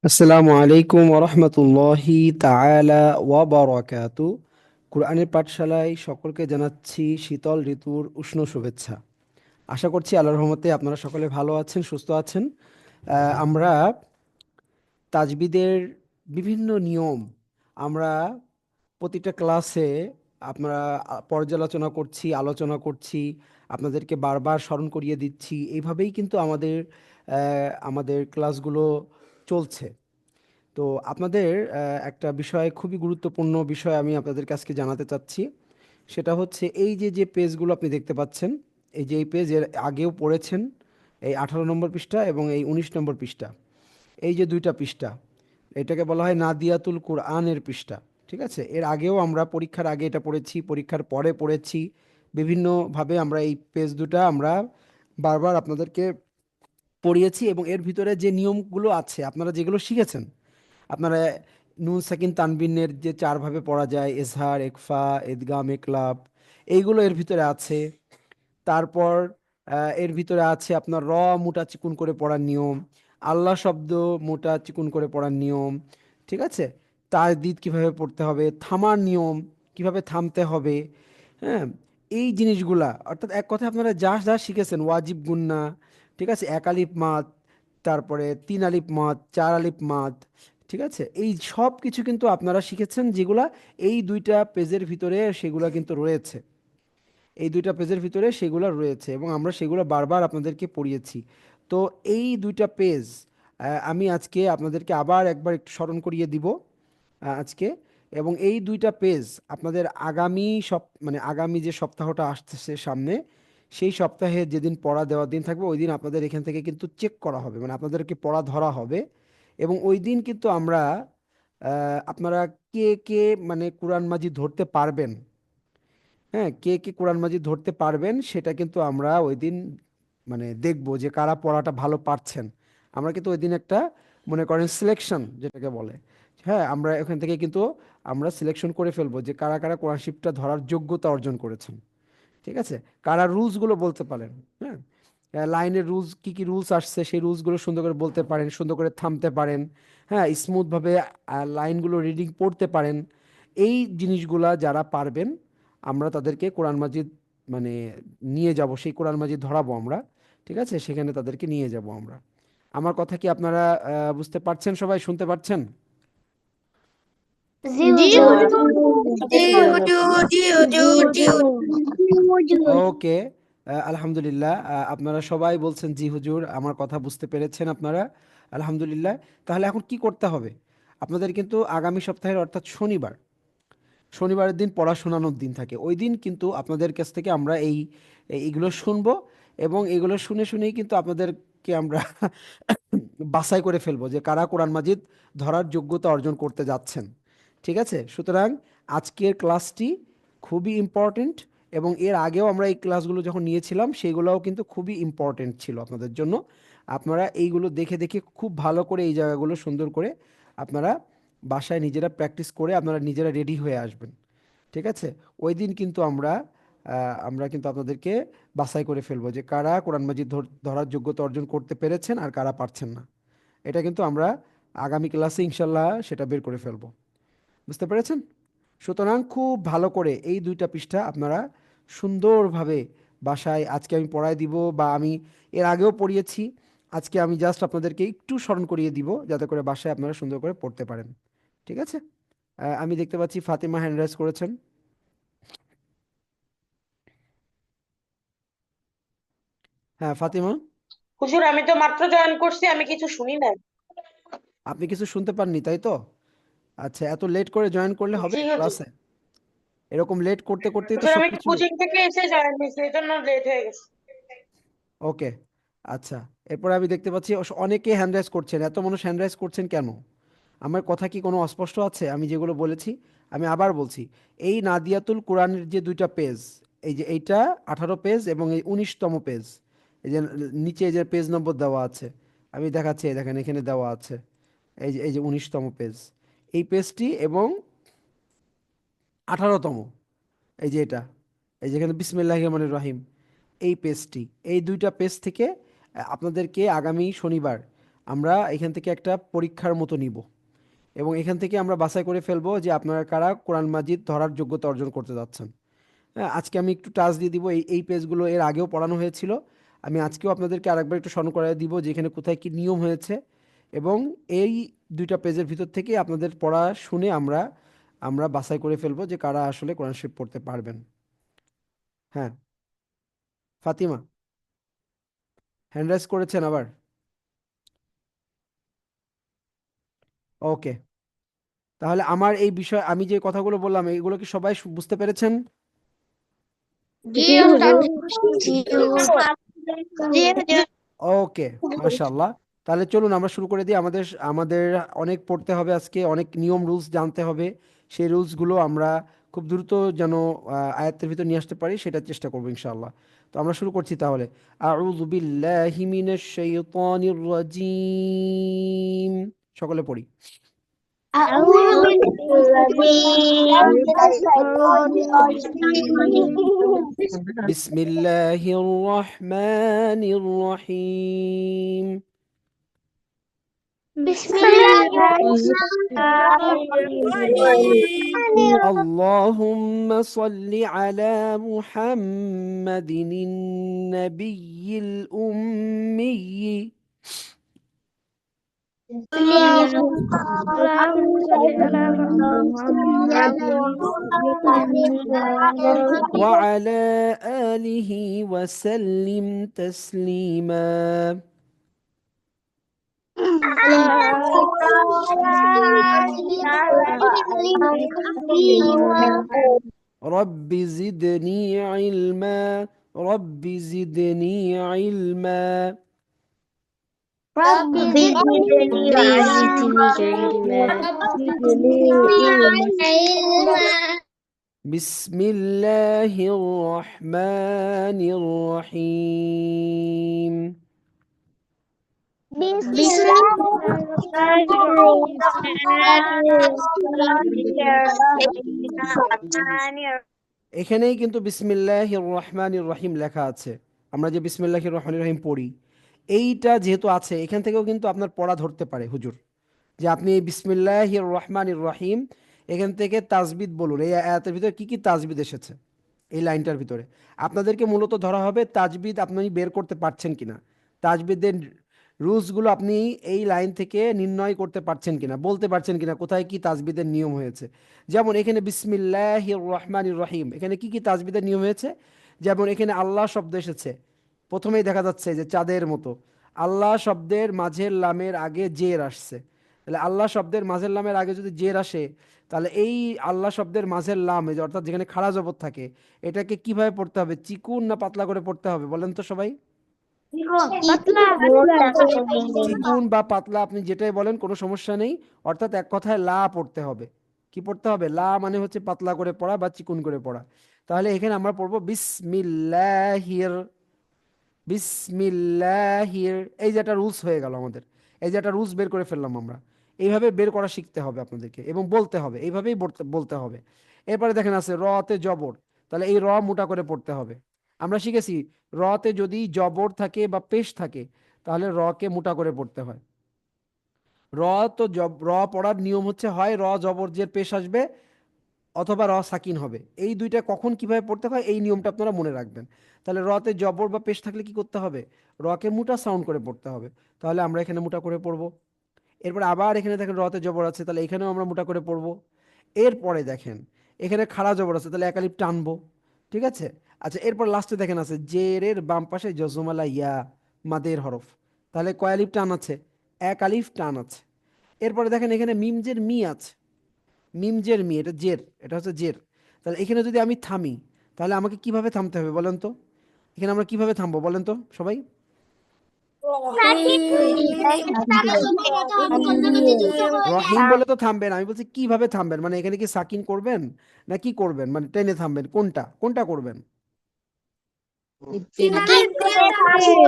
আসসালামু আলাইকুম ওরহমতুল্লাহি তাআলা ওয়া বারাকাতু। কোরআনের পাঠশালায় সকলকে জানাচ্ছি শীতল ঋতুর উষ্ণ শুভেচ্ছা। আশা করছি আল্লাহর রহমতে আপনারা সকলে ভালো আছেন, সুস্থ আছেন। আমরা তাজবিদের বিভিন্ন নিয়ম আমরা প্রতিটা ক্লাসে আমরা পর্যালোচনা করছি, আলোচনা করছি, আপনাদেরকে বারবার স্মরণ করিয়ে দিচ্ছি। এইভাবেই কিন্তু আমাদের ক্লাসগুলো চলছে। তো আপনাদের একটা বিষয়, খুবই গুরুত্বপূর্ণ বিষয় আমি আপনাদের কাছে জানাতে চাচ্ছি। সেটা হচ্ছে এই যে যে পেজগুলো আপনি দেখতে পাচ্ছেন, এই যে এই পেজ এর আগেও পড়েছেন, এই 18 নম্বর পৃষ্ঠা এবং এই 19 নম্বর পৃষ্ঠা, এই যে দুইটা পৃষ্ঠা, এটাকে বলা হয় নাদিয়াতুল কুরআনের পৃষ্ঠা। ঠিক আছে, এর আগেও আমরা পরীক্ষার আগে এটা পড়েছি, পরীক্ষার পরে পড়েছি। বিভিন্নভাবে আমরা এই পেজ দুটা আমরা বারবার আপনাদেরকে পড়িয়েছি এবং এর ভিতরে যে নিয়মগুলো আছে আপনারা যেগুলো শিখেছেন, আপনারা নুন সাকিন তানবিনের যে চারভাবে পড়া যায়, এজহার, একফা, এদগাম, একলাব, এইগুলো এর ভিতরে আছে। তারপর এর ভিতরে আছে আপনার মোটা চিকুন করে পড়ার নিয়ম, আল্লাহ শব্দ মোটা চিকুন করে পড়ার নিয়ম। ঠিক আছে, তাজদিদ কিভাবে পড়তে হবে, থামার নিয়ম, কিভাবে থামতে হবে। হ্যাঁ, এই জিনিসগুলা অর্থাৎ এক কথায় আপনারা যা যা শিখেছেন, ওয়াজিব গুন্না, ঠিক আছে, এক আলিফ মাদ, তারপরে তিন আলিফ মাদ, চার আলিফ মাদ, ঠিক আছে, এই সব কিছু কিন্তু আপনারা শিখেছেন, যেগুলা এই দুইটা পেজের ভিতরে সেগুলা কিন্তু রয়েছে। এই দুইটা পেজের ভিতরে সেগুলো রয়েছে এবং আমরা সেগুলো বারবার আপনাদেরকে পড়িয়েছি। তো এই দুইটা পেজ আমি আজকে আপনাদেরকে আবার একবার একটু স্মরণ করিয়ে দিব আজকে। এবং এই দুইটা পেজ আপনাদের আগামী যে সপ্তাহটা আসতেছে সামনে, সেই সপ্তাহে যেদিন পড়া দেওয়ার দিন থাকবে ওই দিন আপনাদের এখান থেকে কিন্তু চেক করা হবে, মানে আপনাদেরকে পড়া ধরা হবে। এবং ওই দিন কিন্তু আমরা আপনারা কে কে মানে কোরআন মাজিদ ধরতে পারবেন, হ্যাঁ, কে কে কোরআন মাজিদ ধরতে পারবেন সেটা কিন্তু আমরা ওই দিন মানে দেখবো যে কারা পড়াটা ভালো পারছেন। আমরা কিন্তু ওই দিন একটা, মনে করেন, সিলেকশন যেটাকে বলে, হ্যাঁ, আমরা এখান থেকে কিন্তু আমরা সিলেকশন করে ফেলবো যে কারা কারা কোরআন শিফটটা ধরার যোগ্যতা অর্জন করেছেন। ঠিক আছে, কারা রুলসগুলো বলতে পারেন, হ্যাঁ, লাইনের রুলস কি কি রুলস আসছে সেই রুলসগুলো সুন্দর করে বলতে পারেন, সুন্দর করে থামতে পারেন, হ্যাঁ, স্মুথভাবে লাইনগুলো রিডিং পড়তে পারেন। এই জিনিসগুলা যারা পারবেন আমরা তাদেরকে কোরআন মাজিদ মানে নিয়ে যাব, সেই কোরআন মাজিদ ধরাবো আমরা। ঠিক আছে, সেখানে তাদেরকে নিয়ে যাব আমরা। আমার কথা কি আপনারা বুঝতে পারছেন? সবাই শুনতে পারছেন? জি জি হুজুর। হুজুর, জি হুজুর, জি হুজুর, জি হুজুর। ওকে, আলহামদুলিল্লাহ, আপনারা সবাই বলছেন জি হুজুর, আমার কথা বুঝতে পেরেছেন আপনারা, আলহামদুলিল্লাহ। তাহলে এখন কি করতে হবে? আপনাদের কিন্তু আগামী সপ্তাহের অর্থাৎ শনিবারের দিন পড়া শোনানোর দিন থাকে, ওই দিন কিন্তু আপনাদের কাছ থেকে আমরা এইগুলো শুনবো এবং এগুলো শুনে শুনেই কিন্তু আপনাদেরকে আমরা বাছাই করে ফেলবো যে কারা কোরআন মাজিদ ধরার যোগ্যতা অর্জন করতে যাচ্ছেন। ঠিক আছে, সুতরাং আজকের ক্লাসটি খুবই ইম্পর্টেন্ট এবং এর আগেও আমরা এই ক্লাসগুলো যখন নিয়েছিলাম সেগুলোও কিন্তু খুবই ইম্পর্টেন্ট ছিল আপনাদের জন্য। আপনারা এইগুলো দেখে দেখে খুব ভালো করে এই জায়গাগুলো সুন্দর করে আপনারা বাসায় নিজেরা প্র্যাকটিস করে আপনারা নিজেরা রেডি হয়ে আসবেন। ঠিক আছে, ওই দিন কিন্তু আমরা কিন্তু আপনাদেরকে বাছাই করে ফেলবো যে কারা কোরআন মাজিদ ধরার যোগ্যতা অর্জন করতে পেরেছেন আর কারা পারছেন না। এটা কিন্তু আমরা আগামী ক্লাসে ইনশাল্লাহ সেটা বের করে ফেলবো। বুঝতে পেরেছেন? সুতরাং খুব ভালো করে এই দুইটা পৃষ্ঠা আপনারা সুন্দরভাবে বাসায়, আজকে আমি পড়ায় দিব বা আমি এর আগেও পড়িয়েছি, আজকে আমি জাস্ট আপনাদেরকে একটু স্মরণ করিয়ে দিব যাতে করে বাসায় আপনারা সুন্দর করে পড়তে পারেন। ঠিক আছে, আমি দেখতে পাচ্ছি ফাতিমা হ্যান্ড রাইজ করেছেন। হ্যাঁ ফাতিমা, হুজুর, আমি তো মাত্র জয়েন করছি, আমি কিছু শুনি না। আপনি কিছু শুনতে পাননি তাই তো? আচ্ছা, এত লেট করে জয়েন করলে হবে জি হুজুর। ক্লাসে? এরকম লেট করতে করতেই তো হুজুর, সব আমি কিছু। কোচিং থেকে এসে জয়েন হয়েছি, এই জন্য লেট হয়ে গেছে। ওকে, আচ্ছা, এরপরে আমি দেখতে পাচ্ছি অনেকে হ্যান্ড রাইজ করছেন। এত মানুষ হ্যান্ড রাইজ করছেন কেন? আমার কথা কি কোনো অস্পষ্ট আছে? আমি যেগুলো বলেছি আমি আবার বলছি। এই নাদিয়াতুল কোরআনের যে দুইটা পেজ, এই যে এইটা 18 পেজ এবং এই 19তম পেজ, এই যে নিচে যে পেজ নম্বর দেওয়া আছে, আমি দেখাচ্ছি, এই দেখেন এখানে দেওয়া আছে, এই যে 19তম পেজ, এই পেজটি এবং 18তম, এই যে এটা, এই যেখানে বিসমিল্লাহির রহমানির রহিম, এই পেজটি, এই দুইটা পেজ থেকে আপনাদেরকে আগামী শনিবার আমরা এখান থেকে একটা পরীক্ষার মতো নিব, এবং এখান থেকে আমরা বাছাই করে ফেলবো যে আপনারা কারা কোরআন মাজিদ ধরার যোগ্যতা অর্জন করতে যাচ্ছেন। হ্যাঁ, আজকে আমি একটু টাচ দিয়ে দিব, এই এই পেজগুলো এর আগেও পড়ানো হয়েছিল। আমি আজকেও আপনাদেরকে আরেকবার একটু স্মরণ করায় দিব যে এখানে কোথায় কি নিয়ম হয়েছে, এবং এই দুইটা পেজের ভিতর থেকে আপনাদের পড়া শুনে আমরা আমরা বাছাই করে ফেলবো যে কারা আসলে কোরআন শরীফ পড়তে পারবেন। হ্যাঁ, ফাতিমা হ্যান্ড রাইজ করেছেন আবার? ওকে, তাহলে আমার এই বিষয় আমি যে কথাগুলো বললাম এইগুলো কি সবাই বুঝতে পেরেছেন? জি হুজুর। জি হুজুর। ওকে, মাশাআল্লাহ। তাহলে চলুন আমরা শুরু করে দিই। আমাদের আমাদের অনেক পড়তে হবে আজকে, অনেক নিয়ম রুলস জানতে হবে। সেই রুলসগুলো আমরা খুব দ্রুত যেন আয়াত্তের ভিতর নিয়ে আসতে পারি সেটার চেষ্টা করবো ইনশাআল্লাহ। তো আমরা শুরু করছি তাহলে। আউযু বিল্লাহি মিনাশ শাইতানির রাজিম। সকলে পড়ি। أعوذ بالله من الشيطان الرجيم বিসমিল্লাহির রহমানির রহিম। بسم الله الرحمن الرحيم اللهم صل على محمد النبي الأمي اللهم صل على محمد وعلى آله وسلم تسليما. رب زدني علما، رب زدني علما. رب زدني علما بسم الله الرحمن الرحيم. بسم الله الرحمن الرحيم এখানেই কিন্তু বিসমিল্লাহির রহমানির রহিম লেখা আছে। আমরা যে বিসমিল্লাহির রহমানির রহিম পড়ি, এইটা যেহেতু আছে এখান থেকেও কিন্তু আপনার পড়া ধরতে পারে হুজুর, যে আপনি এই বিসমিল্লাহির রহমানির রহিম এখান থেকে তাজবিদ বলুন, এই আয়াতের ভিতরে কি কি তাজবিদ এসেছে এই লাইনটার ভিতরে। আপনাদেরকে মূলত ধরা হবে তাজবিদ আপনি বের করতে পারছেন কিনা, তাজবিদের রুলসগুলো আপনি এই লাইন থেকে নির্ণয় করতে পারছেন কিনা, বলতে পারছেন কিনা কোথায় কি তাজবিদের নিয়ম হয়েছে। যেমন এখানে বিসমিল্লাহির রহমানির রহিম, এখানে কি কি তাজবিদের নিয়ম হয়েছে। যেমন এখানে আল্লাহ শব্দ এসেছে, প্রথমেই দেখা যাচ্ছে যে চাঁদের মতো। আল্লাহ শব্দের মাঝের লামের আগে জের আসছে, তাহলে আল্লাহ শব্দের মাঝের লামের আগে যদি জের আসে, তাহলে এই আল্লাহ শব্দের মাঝের লাম, এই যে অর্থাৎ যেখানে খাড়া জবর থাকে, এটাকে কিভাবে পড়তে হবে, চিকুন না পাতলা করে পড়তে হবে বলেন তো সবাই? চিকুন বা পাতলা আপনি যেটাই বলেন কোনো সমস্যা নেই, অর্থাৎ এক কথায় লা পড়তে হবে। কি পড়তে হবে? লা মানে হচ্ছে পাতলা করে পড়া বা চিকুন করে পড়া। তাহলে এখানে আমরা পড়বো বিসমিল্লাহির, বিসমিল্লাহির, এই যে একটা রুলস হয়ে গেল আমাদের, এই যে একটা রুলস বের করে ফেললাম আমরা। এইভাবে বের করা শিখতে হবে আপনাদেরকে এবং বলতে হবে, এইভাবেই বলতে হবে। এরপরে দেখেন আছে রতে জবর, তাহলে এই র মোটা করে পড়তে হবে। আমরা শিখেছি রতে যদি জবর থাকে বা পেশ থাকে তাহলে রকে মোটা করে পড়তে হয়। র তো র পড়ার নিয়ম হচ্ছে হয় র জবর জের পেশ আসবে অথবা র সাকিন হবে, এই দুইটা কখন কিভাবে পড়তে হয় এই নিয়মটা আপনারা মনে রাখবেন। তাহলে রতে জবর বা পেশ থাকলে কি করতে হবে? রকে মোটা সাউন্ড করে পড়তে হবে। তাহলে আমরা এখানে মোটা করে পড়বো। এরপরে আবার এখানে দেখেন রতে জবর আছে, তাহলে এখানেও আমরা মোটা করে পড়বো। এরপরে দেখেন এখানে খাড়া জবর আছে, তাহলে এক আলিফ টানবো। ঠিক আছে। আচ্ছা, এরপর লাস্টে দেখেন আছে জেরের বাম পাশে জজমালা ইয়া, মাদের হরফ, তাহলে কয় আলিফ টান আছে? এক আলিফ টান আছে। এরপরে দেখেন এখানে মিমজের মি আছে, মিমজের মি, এটা জের, এটা হচ্ছে জের। তাহলে এখানে যদি আমি থামি তাহলে আমাকে কিভাবে থামতে হবে বলেন তো? এখানে আমরা কিভাবে থামবো বলেন তো সবাই? রহিম বলে তো থামবেন, আমি বলছি কিভাবে থামবেন, মানে এখানে কি সাকিন করবেন না কি করবেন, মানে টেনে থামবেন, কোনটা কোনটা করবেন?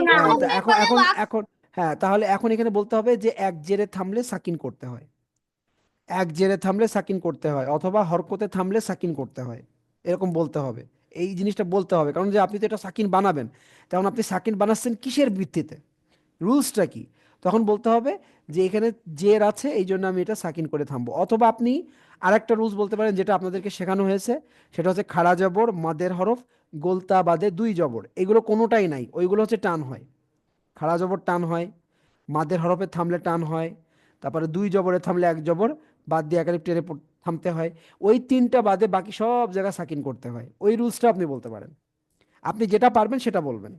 হ্যাঁ, তো এখন এখন এখন হ্যাঁ, তাহলে এখন এখানে বলতে হবে যে এক জেরে থামলে সাকিন করতে হয়, এক জেরে থামলে সাকিন করতে হয়, অথবা হরকতে থামলে সাকিন করতে হয়, এরকম বলতে হবে। এই জিনিসটা বলতে হবে, কারণ যে আপনি তো এটা সাকিন বানাবেন, তখন আপনি সাকিন বানাচ্ছেন কিসের ভিত্তিতে? রুলসটা কি? তখন বলতে হবে যে এখানে জের আছে এই জন্য আমি এটা সাকিন করে থামবো। অথবা আপনি আরেকটা রুলস বলতে পারেন যেটা আপনাদেরকে শেখানো হয়েছে, সেটা হচ্ছে খাড়া জবর, মাদের হরফ, গোলতা বাদে দুই জবর, এগুলো কোনোটাই নাই, ওইগুলো হচ্ছে টান হয়। খাড়া জবর টান হয়, মাদের হরফে থামলে টান হয়, তারপরে দুই জবরে থামলে এক জবর বাদ দিয়ে একালিপ টেনে থামতে হয়। ওই তিনটা বাদে বাকি সব জায়গা সাকিন করতে হয়। ওই রুলসটা আপনি বলতে পারেন। আপনি যেটা পারবেন সেটা বলবেন।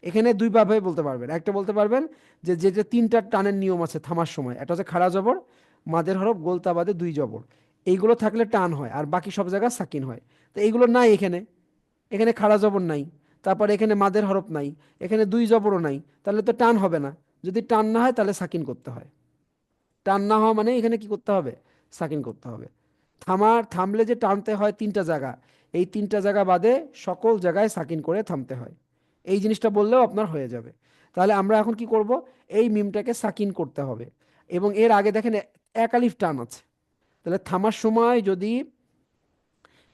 এখানে দুই ভাবে বলতে পারবেন। একটা বলতে পারবেন যে যে যে তিনটা টানের নিয়ম আছে থামার সময়, একটা হচ্ছে খাড়া জবর, মাদের হরফ, গোলতা বাদে দুই জবর, এইগুলো থাকলে টান হয় আর বাকি সব জায়গায় সাকিন হয়। তো এইগুলো নাই এখানে। এখানে খাড়া জবর নাই, তারপরে এখানে মাদের হরফ নাই, এখানে দুই জবরও নাই, তাহলে তো টান হবে না। যদি টান না হয় তাহলে সাকিন করতে হয়। টান না হওয়া মানে এখানে কি করতে হবে? সাকিন করতে হবে। থামলে যে টানতে হয় তিনটা জায়গা, এই তিনটা জায়গা বাদে সকল জায়গায় সাকিন করে থামতে হয়। এই জিনিসটা বললেও আপনার হয়ে যাবে। তাহলে আমরা এখন কি করব? এই মিমটাকে সাকিন করতে হবে। এবং এর আগে দেখেন এক আলিফ টান আছে। তাহলে থামার সময় যদি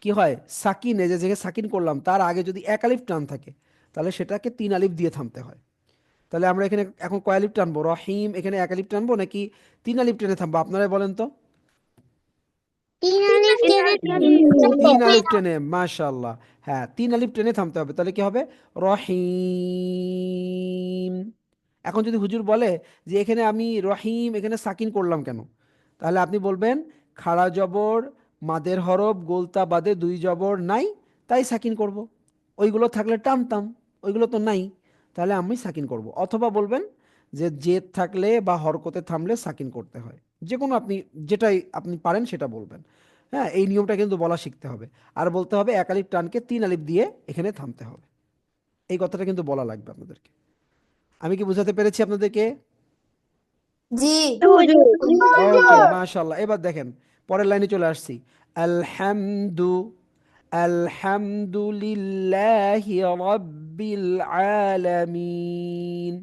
কি হয়, সাকিন, এই যে যে সাকিন করলাম তার আগে যদি এক আলিফ টান থাকে, তাহলে সেটাকে তিন আলিফ দিয়ে থামতে হয়। তাহলে আমরা এখানে এখন কয় আলিফ টানবো? রহিম, এখানে এক আলিফ টানবো নাকি তিন আলিফ টেনে থামবো? আপনারাই বলেন তো। তিন আলিফ টেনে তিন থামবো। আলিফ টেনে, মাশাআল্লাহ। হ্যাঁ, তিন আলিফ টেনে থামতে হবে। তাহলে কি হবে? রহিম। এখন যদি হুজুর বলে যে এখানে আমি রহিম এখানে সাকিন করলাম কেন, তাহলে আপনি বলবেন খাড়া জবর, মাদের হরফ, গোলতা বাদে দুই জবর নাই, তাই সাকিন করব। ওইগুলো থাকলে টানতাম, ওইগুলো তো নাই, তাহলে আমি সাকিন করব। অথবা বলবেন যে জেদ থাকলে বা হরকতে থামলে সাকিন করতে হয়। যে কোনো আপনি যেটাই আপনি পারেন সেটা বলবেন। হ্যাঁ, এই নিয়মটা কিন্তু বলা শিখতে হবে। আর বলতে হবে এক আলিফ টানকে তিন আলিফ দিয়ে এখানে থামতে হবে। এই কথাটা কিন্তু বলা লাগবে আপনাদেরকে। আমি কি বুঝাতে পেরেছি আপনাদেরকে? জি হুজুর। ওকে, মাশাআল্লাহ। এবার দেখেন পরের লাইনে চলে আসছি। আলহামদু, আলহামদুলিল্লাহি রাব্বিল আলামিন।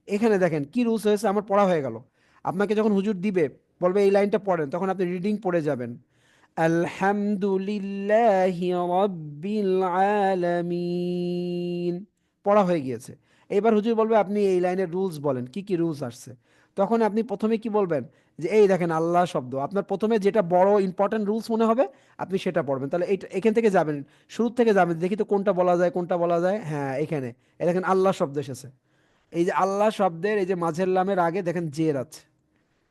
এখানে দেখেন কি রুলস হয়েছে, আমার পড়া হয়ে গেল। আপনাকে যখন হুজুর দিবে, বলবে এই লাইনটা পড়েন, তখন আপনি রিডিং পড়ে যাবেন। আলহামদুলিল্লাহি রাব্বিল আলামিন, পড়া হয়ে গিয়েছে। এবার হুজুর বলবে আপনি এই লাইনের রুলস বলেন, কি কি রুলস আসছে। তখন আপনি প্রথমে কি বলবেন? যে এই দেখেন আল্লাহ শব্দ, আপনার প্রথমে যেটা বড় ইম্পর্টেন্ট রুলস মনে হবে আপনি সেটা পড়বেন। তাহলে এইটা এখান থেকে যাবেন, শুরু থেকে যাবেন, দেখি তো কোনটা বলা যায় কোনটা বলা যায়। হ্যাঁ, এখানে এই দেখেন আল্লাহ শব্দ এসেছে। এই যে আল্লাহ শব্দের এই যে মাঝের লামের আগে দেখেন জের আছে।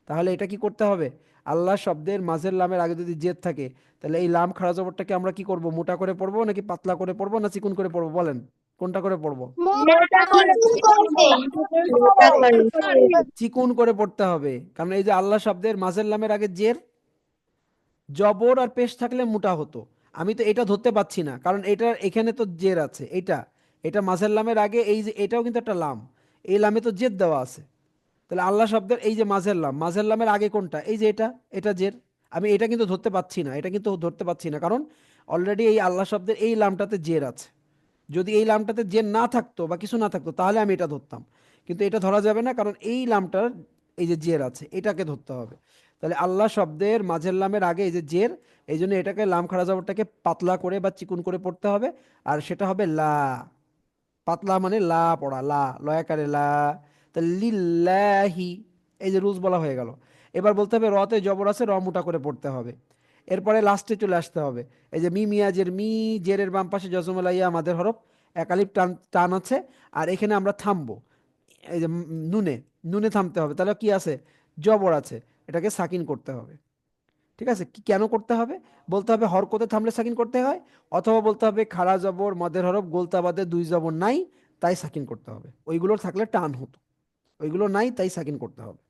তাহলে এটা কি করতে হবে? আল্লাহ শব্দের মাঝের লামের আগে যদি জেদ থাকে, তাহলে এই লাম খাড়া জবরটাকে আমরা কি করব? মোটা করে পড়বো নাকি পাতলা করে পড়বো না চিকুন করে পড়বো? বলেন কোনটা করে পড়বো? মোটা করে চিকুন করে পড়তে হবে, কারণ এই যে আল্লাহ শব্দের মাঝের লামের আগে জের, জবর আর পেশ থাকলে মোটা হতো। আমি তো এটা ধরতে পাচ্ছি না, কারণ এটা এখানে তো জের আছে। এটা এটা মাঝের লামের আগে, এই যে এটাও কিন্তু একটা লাম, এই লামে তো জেদ দেওয়া আছে। তাহলে আল্লাহ শব্দের এই যে মাঝের লাম, মাঝের লামের আগে কোনটা? এই যে এটা, এটা জের। আমি এটা কিন্তু ধরতে পাচ্ছি না, এটা কিন্তু ধরতে পাচ্ছি না, কারণ অলরেডি এই আল্লাহ শব্দের এই লামটাতে জের আছে। যদি এই লামটাতে জের না থাকতো বা কিছু না থাকতো তাহলে আমি এটা ধরতাম, কিন্তু এটা ধরা যাবে না, কারণ এই লামটার এই যে জের আছে এটাকে ধরতে হবে। তাহলে আল্লাহ শব্দের মাঝের লামের আগে এই যে জের, এই জন্য এটাকে লাম খাড়া জবরটাকে পাতলা করে বা চিকুন করে পড়তে হবে। আর সেটা হবে লা। পাতলা মানে লা পড়া, লা লয়াকারে লা। তা লিল্লাহি, এই যে রুলস বলা হয়ে গেল। এবার বলতে হবে রতে জবর আছে, র মোটা করে পড়তে হবে। এরপরে লাস্টে চলে আসতে হবে। এই যে মি মিয়াজের মি, জেরের বাম পাশে জজমালাইয়া আমাদের হরফ, একালিপ টান টান আছে। আর এখানে আমরা থামবো। এই যে নুনে, নুনে থামতে হবে। তাহলে কি আছে? জবর আছে, এটাকে সাকিন করতে হবে। ঠিক আছে, কি কেন করতে হবে? বলতে হবে হরকতে থামলে সাকিন করতে হয়, অথবা বলতে হবে খাড়া জবর, মদের হরফ, গোলতা বাদে দুই জবর নাই, তাই সাকিন করতে হবে। ওইগুলোর থাকলে টান হতো, ওইগুলো নাই তাই সাকিন করতে হবে।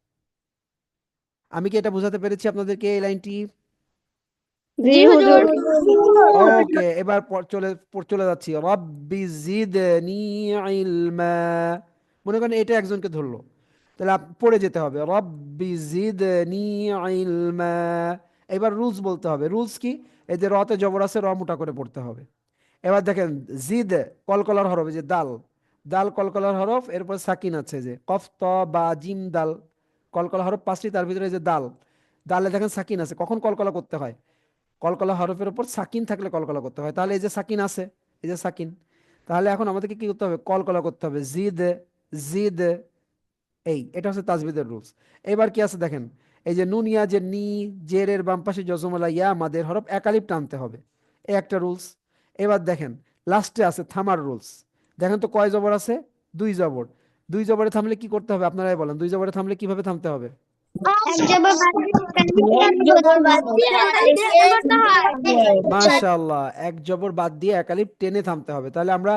আমি কি এটা বোঝাতে পেরেছি আপনাদেরকে এই লাইনটি? জি হুজুর। ওকে, এবার চলে যাচ্ছি। রব্বি জিদনি ইলমা। মনে করেন এটা একজনকে ধরলো, তাহলে পড়ে যেতে হবে রব্বি জিদনি ইলমা। এবার রুলস বলতে হবে। রুলস কি? এই যে রতে জবর আছে, র মোটা করে পড়তে হবে। এবার দেখেন জিদ কলকলার হরফ, এই যে দাল, দাল কলকলার হরফ, এরপর সাকিন আছে যে কফ ত বা জিম দাল, কলকলা হরফ পাঁচটি, তার ভিতরে এই যে দাল, দালে দেখেন সাকিন আছে। কখন কলকলা করতে হয়? কলকলা হরফের উপর সাকিন থাকলে কলকলা করতে হয়। তাহলে এই যে সাকিন আছে, এই যে সাকিন, তাহলে এখন আমাদেরকে কি করতে হবে? কলকলা করতে হবে। জিদ, জিদ, এটা হচ্ছে তাজবিদের রুলস। এবার কি আছে দেখেন, এই যে নুন ইয়া যে নি, জের এর বাম পাশে জজমলা ইয়া মাদের হরফ একালিপ টানতে হবে, এই একটা রুলস। এবার দেখেন লাস্টে আছে থামার রুলস। দেখেন তো কয় জবর আছে? দুই জবর। দুই জবরে থামলে কি করতে হবে আপনারাই বলেন, দুই জবরে থামলে কিভাবে থামতে হবে? এক জবর বাদ দিয়ে টেনে করতে হয়। মাশাআল্লাহ, এক জবর বাদ দিয়ে একালিপ টেনে থামতে হবে। তাহলে আমরা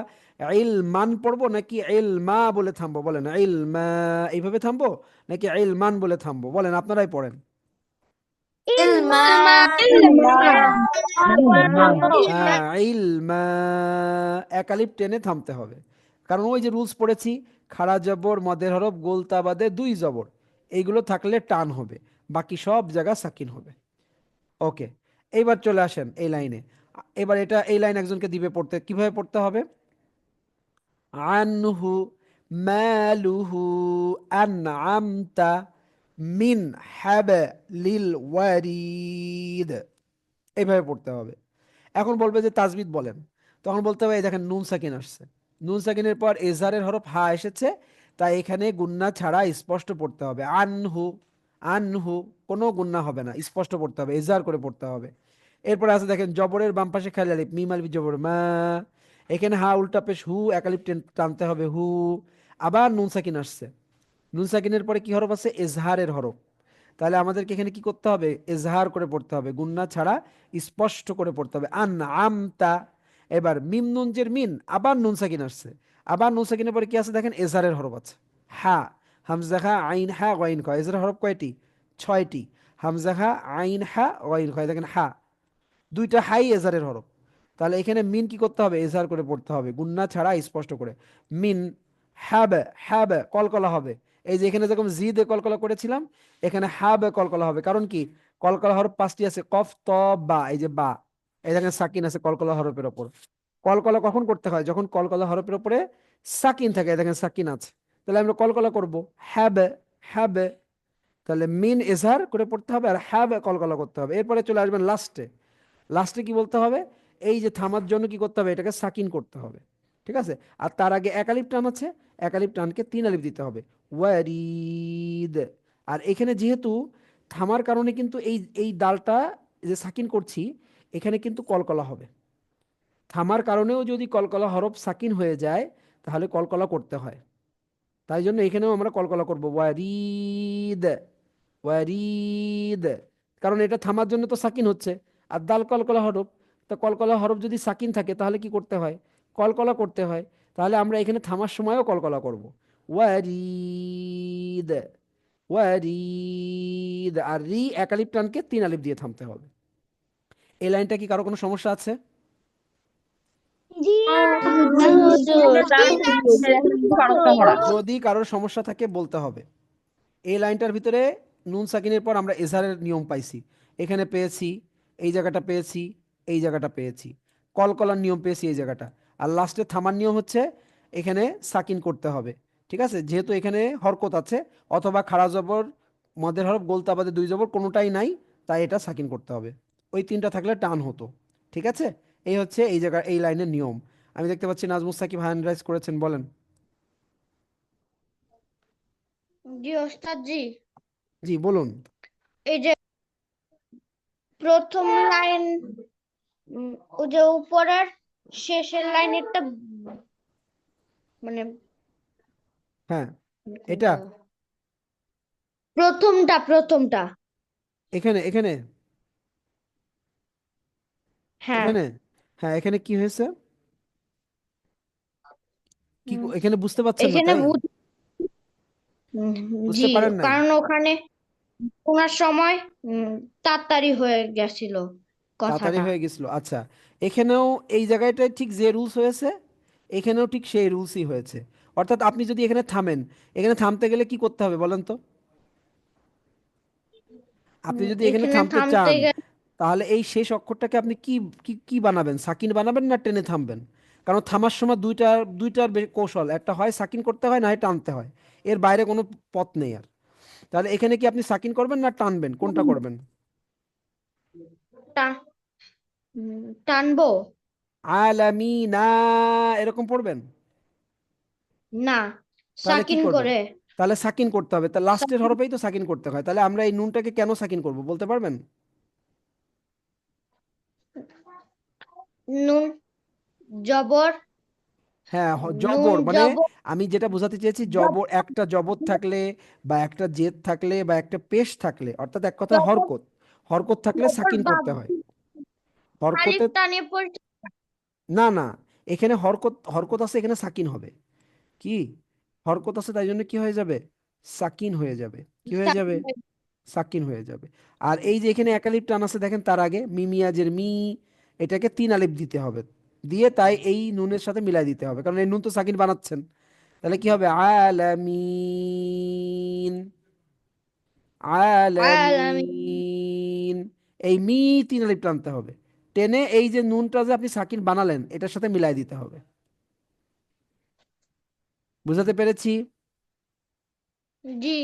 ইলমান পড়বো নাকি ইলমা বলে থামবো? বলেন, ইলমা এইভাবে থামবো নাকি ইলমান বলে থামবো? বলেন, আপনারাই পড়েন। ইলমা হ্যাঁ, ইলমা, একালিপ টেনে থামতে হবে। কারণ ওই যে রুলস পড়েছি, খাড়া জবর, মদের হরফ, গোলতা বাদে দুই জবর, এইগুলো থাকলে টান হবে, বাকি সব জায়গা সাকিন হবে। ওকে, এইবার চলে আসেন এই লাইনে। এবার এই লাইন একজনকে দিবে পড়তে, কিভাবে পড়তে হবে? আনহু মালুহু আনআমতা মিন হাবলিল ওয়ারিদ, এইভাবে পড়তে হবে। এখন বলবে যে তাজবিদ বলেন, তখন বলতে হবে এই দেখেন নুন সাকিন আসছে, নুন সাকিনের পর এজারের হরফ হা এসেছে, তাই এখানে গুন্না ছাড়া স্পষ্ট পড়তে হবে। আনহু, আনহু, কোনো গুন্না হবে না, স্পষ্ট পড়তে হবে, এজার করে পড়তে হবে। এরপরে আছে দেখেন জবরের বাম পাশে খেয়াল আলিফ, মিম আলিফ জবর মা, এখানে হা উল্টা পেশ হু, একালিপ টানতে হবে হু। আবার নুন সাকিন আসছে, নুন সাকিনের পরে কি হরফ আছে? এজহারের হরফ। তাহলে আমাদেরকে এখানে কি করতে হবে? এজহার করে পড়তে হবে, গুন্না ছাড়া স্পষ্ট করে পড়তে হবে। আন আমতা, এবার মিম নুন জের মিন, আবার নুন সাকিন আসছে, আবার নুন সাকিনের পরে কি আছে দেখেন? এজহারের হরফ আছে। হা, হামজা খা আইন হা গইন খ, এজহারের হরফ কয়টি? ছয়টি। হামজা খা আইন হা গইন খ, দেখেন হা, দুইটা হাই এজারের হরফ। তাহলে এখানে মিন কি করতে হবে? এজার করে পড়তে হবে, গুন্না ছাড়া স্পষ্ট করে। মিন, হ্যাবে, হ্যাবে কলকলা হবে। এই যে এখানে যেরকম জি দিয়ে কলকলা করেছিলাম, এখানে হ্যাবে কলকলা হবে। কারণ কি? কলকলা হরফ পাঁচটি আছে, কফ ত বা, এই যে বা, এই দেখেন সাকিন আছে কলকলা হরফের ওপর। কলকলা কখন করতে হয়? যখন কলকলা হরফের উপরে সাকিন থাকে, এই দেখেন সাকিন আছে, তাহলে আমরা কলকলা করব হ্যাবে, হ্যাবে। তাহলে মিন এজার করে পড়তে হবে আর হ্যাবে কলকলা করতে হবে। এরপরে চলে আসবেন লাস্টে, লাস্টে কি বলতে হবে? এই যে থামার জন্য কি করতে হবে? এটাকে সাকিন করতে হবে, ঠিক আছে? আর তার আগে একালিপ টান আছে, একালিপ টানকে তিন আলিফ দিতে হবে, ওয়ারিদ। আর এখানে যেহেতু থামার কারণে কিন্তু এই এই দালটা যে সাকিন করছি, এখানে কিন্তু কলকলা হবে। থামার কারণেও যদি কলকলা হরফ সাকিন হয়ে যায়, তাহলে কলকলা করতে হয়। তাই জন্য এখানেও আমরা কলকলা করব, ওয়ারিদ, ওয়ারিদ। কারণ এটা থামার জন্য তো সাকিন হচ্ছে, আর দাল কলকলা হরফ। তো কলকলা হরফ যদি সাকিন থাকে তাহলে কি করতে হয়? কলকলা করতে হয়। তাহলে আমরা এখানে থামার সময়ও কলকলা করব, ওয়ারিদ, ওয়ারিদ। আর রি একালিপ টানকে তিন আলিফ দিয়ে থামতে হবে। এই লাইনটা কি কারো কোনো সমস্যা আছে? জি না হুজুর। যদি কারোর সমস্যা থাকে বলতে হবে। এই লাইনটার ভিতরে নুন সাকিনের পর আমরা এজারের নিয়ম পাইছি, এখানে পেয়েছি, এই জায়গাটা পেয়েছি, এই জায়গাটা পেয়েছি, কলকলার নিয়ম পেয়েছি এই জায়গাটা। আর লাস্টে থামার নিয়ম হচ্ছে এখানে সাকিন করতে হবে, ঠিক আছে? যেহেতু এখানে হরকত আছে, অথবা খাড়া জবর, মদের হরফ, গোলতা বাদে দুই জবর, কোনোটাই নাই, তাই এটা সাকিন করতে হবে। ওই তিনটা থাকলে টান হতো, ঠিক আছে? এই হচ্ছে এই জায়গা এই লাইনের নিয়ম। আমি দেখতে পাচ্ছি নাজমুস সাকিব হ্যান্ড রাইজ করেছেন, বলেন। জি ওস্তাদ জি। জি বলুন। এই যে প্রথম লাইন, ওই যে উপরের শেষের লাইনেরটা, মানে হ্যাঁ, এটা কোনটা? প্রথমটা প্রথমটা। এখানে এখানে হ্যাঁ। এখানে হ্যাঁ, এখানে কি হয়েছে? কি উম, এখানে বুঝতে পারছেন না এখানে তাই? উম, জি, বুঝতে পারেন নাই? কারণ ওখানে শোনার সময় তাড়াতাড়ি হয়ে গেছিল তাড়াতাড়ি কথাটা। হয়ে গেছিল, আচ্ছা। এখানেও এই জায়গাটায় ঠিক যে রুলস হয়েছে, এখানেও ঠিক সেই রুলসই হয়েছে। অর্থাৎ আপনি যদি এখানে থামেন, এখানে থামতে গেলে কি করতে হবে বলেন তো? আপনি যদি এখানে এখানে থামতে থামতে চান, গেলে তাহলে এই শেষ অক্ষরটাকে আপনি কি কি কি বানাবেন? সাকিন বানাবেন না টেনে থামবেন? কারণ থামার সময় দুইটার কৌশল, একটা হয় সাকিন করতে হয়, না হয় টানতে হয়, এর বাইরে কোনো পথ নেই আর। তাহলে এখানে কি আপনি সাকিন করবেন না টানবেন, কোনটা করবেন? টা- টানবো। আলামিনা, এরকম পড়বেন? না, তাহলে কি সাকিন করবেন? করে। তাহলে সাকিন করতে হবে, তা লাস্টের হরফেই তো সাকিন করতে হয়, তাহলে আমরা এই নুনটাকে কেন সাকিন করব বলতে পারবেন? নুন জবর, হ্যাঁ, নুন জবর মানে জবর, আমি যেটা বোঝাতে চেয়েছি, জবর একটা জবর থাকলে বা একটা জেদ থাকলে বা একটা পেশ থাকলে, অর্থাৎ এক কথায় জবর, হরকত, হরকত থাকলে জবর সাকিন বাদ করতে হয়। দিয়ে হরকতে আলিফ টানে পড়ছে। না না, এখানে হরকত হরকত আছে, এখানে সাকিন হবে। কি হরকত আছে, তাই জন্য কি হয়ে যাবে? সাকিন হয়ে যাবে। কি হয়ে যাবে? সাকিন হয়ে যাবে। আর এই যে এখানে এক আলিফ টান আছে দেখেন, তার আগে মিমিয়াজের মি, এটাকে তিন আলিফ দিতে হবে, দিয়ে তাই এই নুনের সাথে মিলাই দিতে হবে, কারণ এই নুন তো সাকিন বানাচ্ছেন। তাহলে কি হবে? আলামিন, আলামিন। আলামিন। এই মি তিন আলিফ টানতে হবে, টেনে এই যে নুনটা যে আপনি সাকিন বানালেন এটার সাথে মিলাই দিতে হবে। বুঝাতে পেরেছি? জি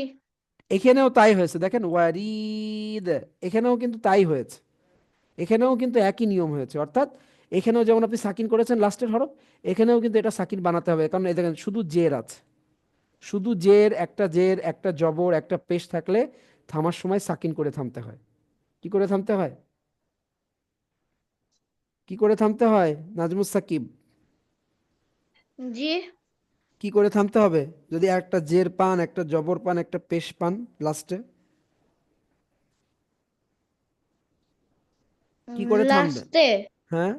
এখানেও তাই হয়েছে, দেখেন ওয়ারিদ, এখানেও কিন্তু তাই হয়েছে। এখানেও কিন্তু একই নিয়ম হয়েছে, অর্থাৎ এখানেও যেমন আপনি সাকিন করেছেন লাস্টের হরফ, এখানেও কিন্তু এটা সাকিন বানাতে হবে, কারণ এই দেখেন শুধু জের আছে, শুধু জের একটা জবর একটা পেশ থাকলে থামার সময় সাকিন করে থামতে হয়। কি করে থামতে হয়? কি করে থামতে হয় নাজমুস সাকিব? জি। কি করে থামতে হবে যদি একটা জের পান, একটা জবর পান, একটা পেশ পান লাস্টে? কি করে থামবেন? লাস্টে হ্যাঁ,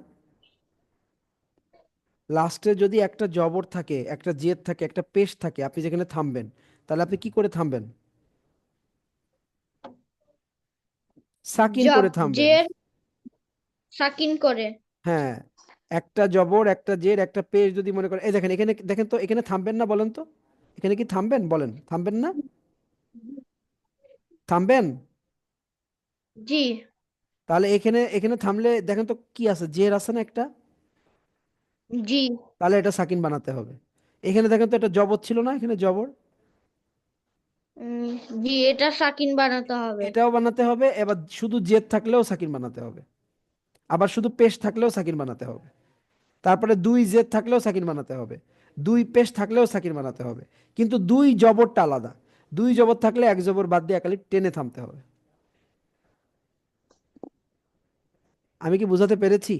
লাস্টে যদি একটা জবর থাকে, একটা জেদ থাকে, একটা পেশ থাকে, আপনি যেখানে থামবেন, তাহলে আপনি কি করে থামবেন? সাকিন করে থামবেন। জের সাকিন করে। হ্যাঁ, একটা জবর একটা জের একটা পেশ যদি মনে করেন, এই দেখেন এখানে দেখেন তো, এখানে থামবেন না বলেন তো? এখানে কি থামবেন বলেন? থামবেন না? থামবেন? জি তাহলে এখানে এখানে থামলে দেখেন তো কি আছে, জের আছে না একটা, জি। তাহলে এটা সাকিন বানাতে হবে। এখানে দেখেন তো একটা জবর ছিল না, এখানে জবর, উম, জি এটা সাকিন বানাতে হবে। এটাও বানাতে হবে। এবার শুধু জেদ থাকলেও সাকিন বানাতে হবে, আবার শুধু পেশ থাকলেও সাকিন বানাতে হবে, তারপরে দুই জেদ থাকলেও সাকিন বানাতে হবে, দুই পেশ থাকলেও সাকিন বানাতে হবে। কিন্তু দুই জবরটা আলাদা, দুই জবর থাকলে এক জবর বাদ দিয়ে একালি টেনে থামতে হবে। আমি কি বোঝাতে পেরেছি?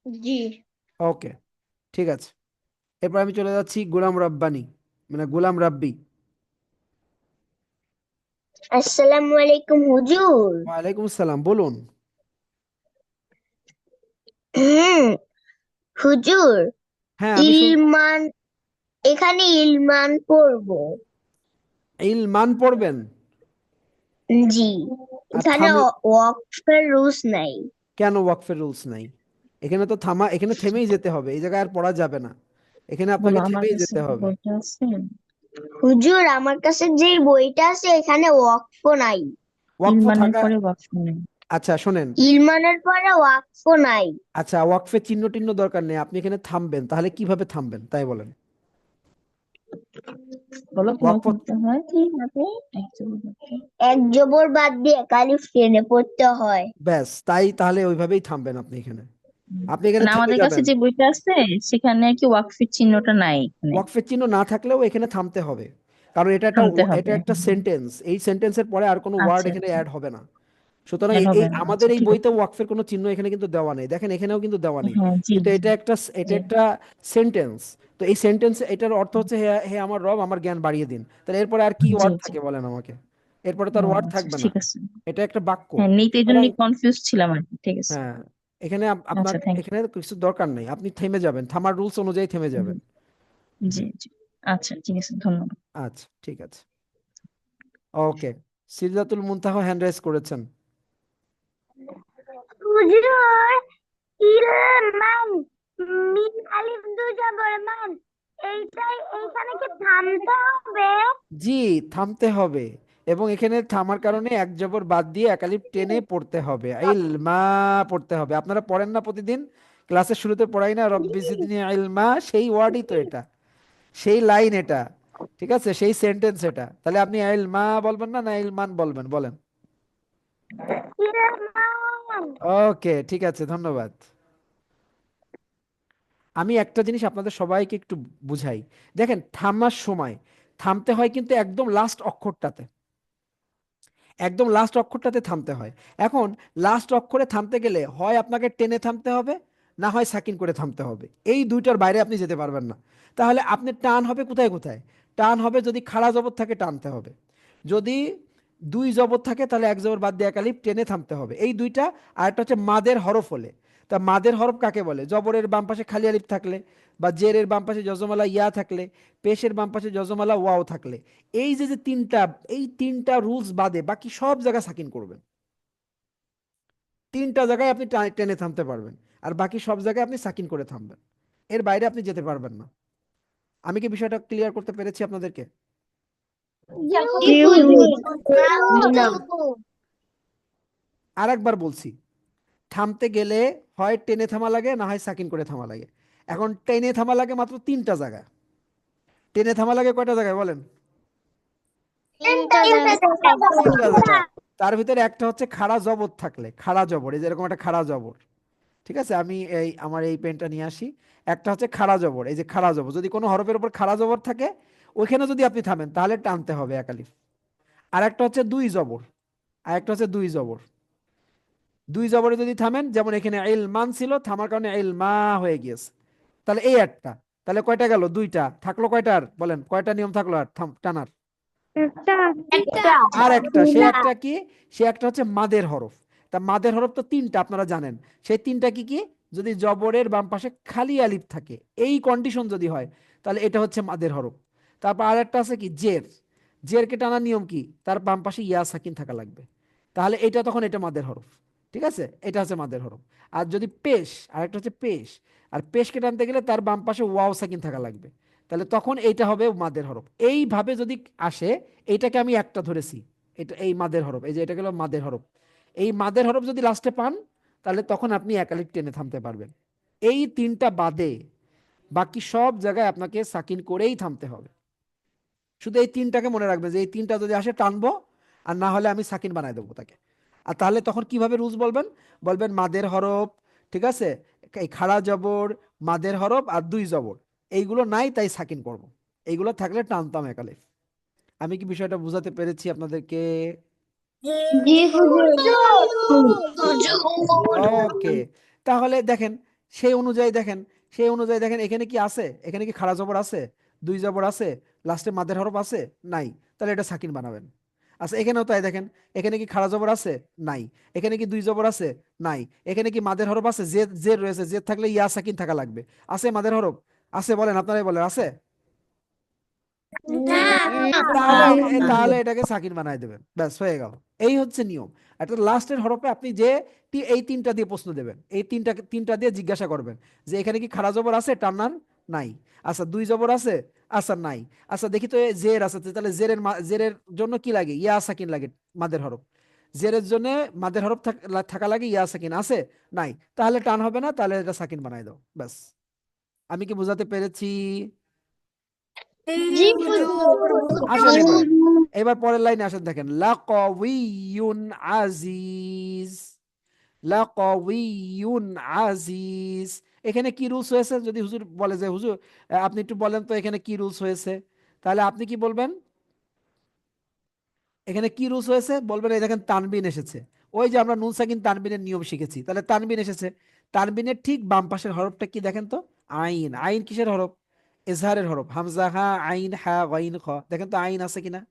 জি। ওকে, ঠিক আছে। এরপর আমি চলে যাচ্ছি গোলাম রব্বানি, মানে গোলাম রাব্বি। আসসালামু আলাইকুম হুজুর। ওয়ালাইকুম আসসালাম, বলুন। হুম, হুজুর হ্যাঁ, ইলমান, এখানে ইলমান পড়বো। ইলমান পড়বেন? জি, আর এখানে থামে ওয়াকফের রুলস নাই। কেন? ওয়াকফের রুলস নাই? এখানে তো থামা, এখানে থেমেই যেতে হবে, এই জায়গায় আর পড়া যাবে না, এখানে বলো আপনাকে আমার থেমেই কাছে যেতে কি হবে। বইটা আছে? হুজুর আমার কাছে যে বইটা আছে এখানে ওয়াকফ নাই। ওয়াকফ ইলমানের থাকা, পরে ওয়াকফ নেই। আচ্ছা শোনেন, ইলমানের পরে ওয়াকফ নাই। আচ্ছা ওয়াকফের চিহ্ন টিহ্ন দরকার নেই, আপনি এখানে থামবেন, তাহলে কিভাবে থামবেন তাই বলেন। বলো কিভাবে ওয়াকফ, থামতে হয়, কিভাবে? একদম এক জবর বাদ দিয়ে কালিফ টেনে পড়তে হয়। ব্যাস তাই, তাহলে ওইভাবেই থামবেন আপনি এখানে, আপনি এখানে মানে থেমে আমাদের কাছে যাবেন। যে বইটা আছে সেখানে কি ওয়াকফের চিহ্নটা নাই এখানে। ওয়াকফের চিহ্ন না থাকলেও এখানে থামতে হবে, কারণ থামতে এটা হবে। একটা সেন্টেন্স, এই সেন্টেন্সের পরে আর কোনো ওয়ার্ড আচ্ছা এখানে আচ্ছা, অ্যাড হবে না। সুতরাং অ্যাড এই হবে না, আমাদের আচ্ছা এই ঠিক বইতে আছে। ওয়াকফের কোনো চিহ্ন এখানে কিন্তু দেওয়া নেই, দেখেন এখানেও কিন্তু দেওয়া নেই। হ্যাঁ জি কিন্তু জি এটা জি। একটা সেন্টেন্স, তো এই সেন্টেন্স এটার অর্থ হচ্ছে, হে হে আমার রব আমার জ্ঞান বাড়িয়ে দিন, তাহলে এরপরে আর কি জি ওয়ার্ড জি। থাকে বলেন আমাকে? এরপরে তো ও আর ওয়ার্ড আচ্ছা থাকবে না, ঠিক আছে। এটা একটা বাক্য। হ্যাঁ নেই তো, এই সুতরাং জন্যই কনফিউজ ছিলাম আর কি, ঠিক আছে। হ্যাঁ, এখানে আপনার আচ্ছা থ্যাংক এখানে কিছু দরকার নেই, আপনি থেমে যাবেন, থামার রুলস অনুযায়ী থেমে ইউ। যাবেন। জি জি, জি। আচ্ছা ঠিক আছে, ধন্যবাদ। আচ্ছা ঠিক আছে। ওকে, সিদরাতুল মুনতাহা হ্যান্ড রাইজ করেছেন। হুজুর ইলমান, মিম আলিফ দুই জবর মান, এইটাই এইখানে কি থামতে হবে? জি, থামতে হবে, এবং এখানে থামার কারণে এক জবর বাদ দিয়ে একালিফ টেনে পড়তে হবে, ইলমা পড়তে হবে। আপনারা পড়েন না প্রতিদিন? ক্লাসের শুরুতে পড়াই না রব্বি জিদনি ইলমা? সেই ওয়ার্ডই তো এটা, সেই লাইন এটা, ঠিক আছে, সেই সেন্টেন্স এটা। তাহলে আপনি ইলমা বলবেন না, না ইলমান বলবেন বলেন? ইলমান। ওকে, ঠিক আছে, ধন্যবাদ। আমি একটা জিনিস আপনাদের সবাইকে একটু বুঝাই। দেখেন, থামার সময় থামতে হয় কিন্তু একদম লাস্ট অক্ষরটাতে, একদম লাস্ট অক্ষরটাতে থামতে হয়। এখন লাস্ট অক্ষরে থামতে গেলে হয় আপনাকে টেনে থামতে হবে, না হয় সাকিন করে থামতে হবে। এই দুইটার বাইরে আপনি যেতে পারবেন না। তাহলে আপনি টান হবে কোথায় কোথায়? টান হবে যদি খাড়া জবর থাকে টানতে হবে, যদি দুই জবর থাকে তাহলে এক জবর বাদ দিয়ে এক আলিফ টেনে থামতে হবে, এই দুইটা। আর একটা হচ্ছে মাদের হরফ হলে। তা মাদের হরফ কাকে বলে? জবরের বাম পাশে খালি আলিফ থাকলে, বা জেরের বাম পাশে যজমালা ইয়া থাকলে, পেশের বাম পাশে যজমালা ওয়াও থাকলে। এই যে যে তিনটা, এই তিনটা রুলস বাদে বাকি সব জায়গায় সাকিন করবেন। তিনটা জায়গায় আপনি টেনে থামতে পারবেন, আর বাকি সব জায়গায় আপনি সাকিন করে থামবেন। এর বাইরে আপনি যেতে পারবেন না। আমি কি বিষয়টা ক্লিয়ার করতে পেরেছি আপনাদেরকে? জি হুজুর। না। আর একবার বলছি, থামতে গেলে হয় টেনে থামা লাগে, না হয় সাকিন করে থামা লাগে। এখন টেনে থামা লাগে মাত্র তিনটা জায়গায়। টেনে থামা লাগে কয়টা জায়গায় বলেন? তিনটা তিনটা জায়গা। জায়গায়। তার ভিতরে একটা হচ্ছে খাড়া জবর থাকলে, খাড়া জবর, এই যে এরকম একটা খাড়া জবর। ঠিক আছে, আমি এই আমার এই পেনটা নিয়ে আসি। একটা হচ্ছে খাড়া জবর, এই যে খাড়া জবর, যদি কোনো হরফের উপর খাড়া জবর থাকে ওইখানে যদি আপনি থামেন তাহলে টানতে হবে এক আলিফ। আর একটা হচ্ছে দুই জবর, আর একটা হচ্ছে দুই জবর। দুই জবরে যদি থামেন, যেমন এখানে ইলমান ছিল, থামার কারণে ইলমা হয়ে গিয়েছে, তাহলে এই একটা। তাহলে কয়টা গেল? দুইটা থাকলো। কয়টার বলেন, কয়টা নিয়ম থাকলো আর টানার? একটা। আর একটা, সে একটা কি? সে একটা হচ্ছে মাদের হরফ। তা মাদের হরফ তো তিনটা আপনারা জানেন। সেই তিনটা কি কি? যদি জবরের বাম পাশে খালি আলিফ থাকে, এই কন্ডিশন যদি হয়, তাহলে এটা হচ্ছে মাদের হরফ। তারপর আর একটা আছে কি? জের। জেরকে টানার নিয়ম কি? তার বাম পাশে ইয়া সাকিন থাকা লাগবে, তাহলে এটা তখন এটা মাদের হরফ। ঠিক আছে, এটা হচ্ছে মাদের হরফ। আর যদি পেশ, আর একটা হচ্ছে পেশ, আর পেশকে টানতে গেলে তার বাম পাশে ওয়াও সাকিন থাকা লাগবে, তাহলে তখন এইটা হবে মাদের হরফ। এইভাবে যদি আসে, এইটাকে আমি একটা ধরেছি, এটা এই মাদের হরফ, এই যে এটা গেল মাদের হরফ। এই মাদের হরফ যদি লাস্টে পান, তাহলে তখন আপনি একালিক টেনে থামতে পারবেন। এই তিনটা বাদে বাকি সব জায়গায় আপনাকে সাকিন করেই থামতে হবে। শুধু এই তিনটাকে মনে রাখবেন যে এই তিনটা যদি আসে টানবো, আর না হলে আমি সাকিন বানাই দেবো তাকে। আর তাহলে তখন কিভাবে রুলস বলবেন? বলবেন মাদের হরফ, ঠিক আছে, এই খাড়া জবর, মাদের হরফ আর দুই জবর, এইগুলো নাই তাই সাকিন করব। এইগুলো থাকলে টানতাম একালে। আমি কি বিষয়টা বুঝাতে পেরেছি আপনাদেরকে? জি হুজুর। ওকে। তাহলে দেখেন, সেই অনুযায়ী দেখেন, সেই অনুযায়ী দেখেন এখানে কি আছে? এখানে কি খাড়া জবর আছে? দুই জবর আছে? লাস্টে মাদের হরফ আছে? নাই। তাহলে এটা সাকিন বানাবেন। আচ্ছা, এখানেও তাই দেখেন, এখানে কি খাড়া জবর আছে? নাই। এখানে কি দুই জবর আছে? নাই। এখানে কি মাদের হরফ আছে? জেদ, জেদ রয়েছে, জেদ থাকলে ইয়া সাকিন থাকা লাগবে। আছে মাদের হরফ? আছে? বলেন, আপনারাই বলেন, আছে? তাহলে তাহলে এটাকে সাকিন বানায় দেবেন, ব্যাস হয়ে গেল। এই হচ্ছে নিয়ম। একটা লাস্টের হরফে আপনি যে এই তিনটা দিয়ে প্রশ্ন দেবেন, এই তিনটা তিনটা দিয়ে জিজ্ঞাসা করবেন যে এখানে কি খাড়া জবর আছে? টান্নান নাই। আচ্ছা, দুই জবর আছে? আচ্ছা, নাই। আচ্ছা, দেখি তো জের আছে, তাহলে জেরের জেরের জন্য কি লাগে? ইয়া সাকিন লাগে, মাদের হরফ। জেরের জন্য মাদের হরফ থাকা লাগে, ইয়া সাকিন আছে? নাই। তাহলে টান হবে না, তাহলে এটা সাকিন বানাই দাও, ব্যাস। আমি কি বোঝাতে পেরেছি? জি হুজুর। আসেন এবার, এবার পরের লাইনে আসেন, দেখেন লাকাউইয়ুন আজিজ, লাকাউইয়ুন আজিজ। এখানে কি রুলস হয়েছে? যদি হুজুর বলে যে হুজুর আপনি একটু বলেন তো এখানে কি রুলস হয়েছে, তাহলে আপনি কি বলবেন? এখানে কি রুলস হয়েছে বলবেন? এই দেখেন তানবিন এসেছে। ওই যে আমরা নুন সাকিন তানবিনের নিয়ম শিখেছি, তাহলে তানবিন এসেছে। তানবিনের ঠিক বাম পাশের হরফটা কি দেখেন তো? আইন। আইন কিসের হরফ? এজহারের হরফ। হামজা হা আইন হা গাইন খ, দেখেন তো আইন আছে কিনা?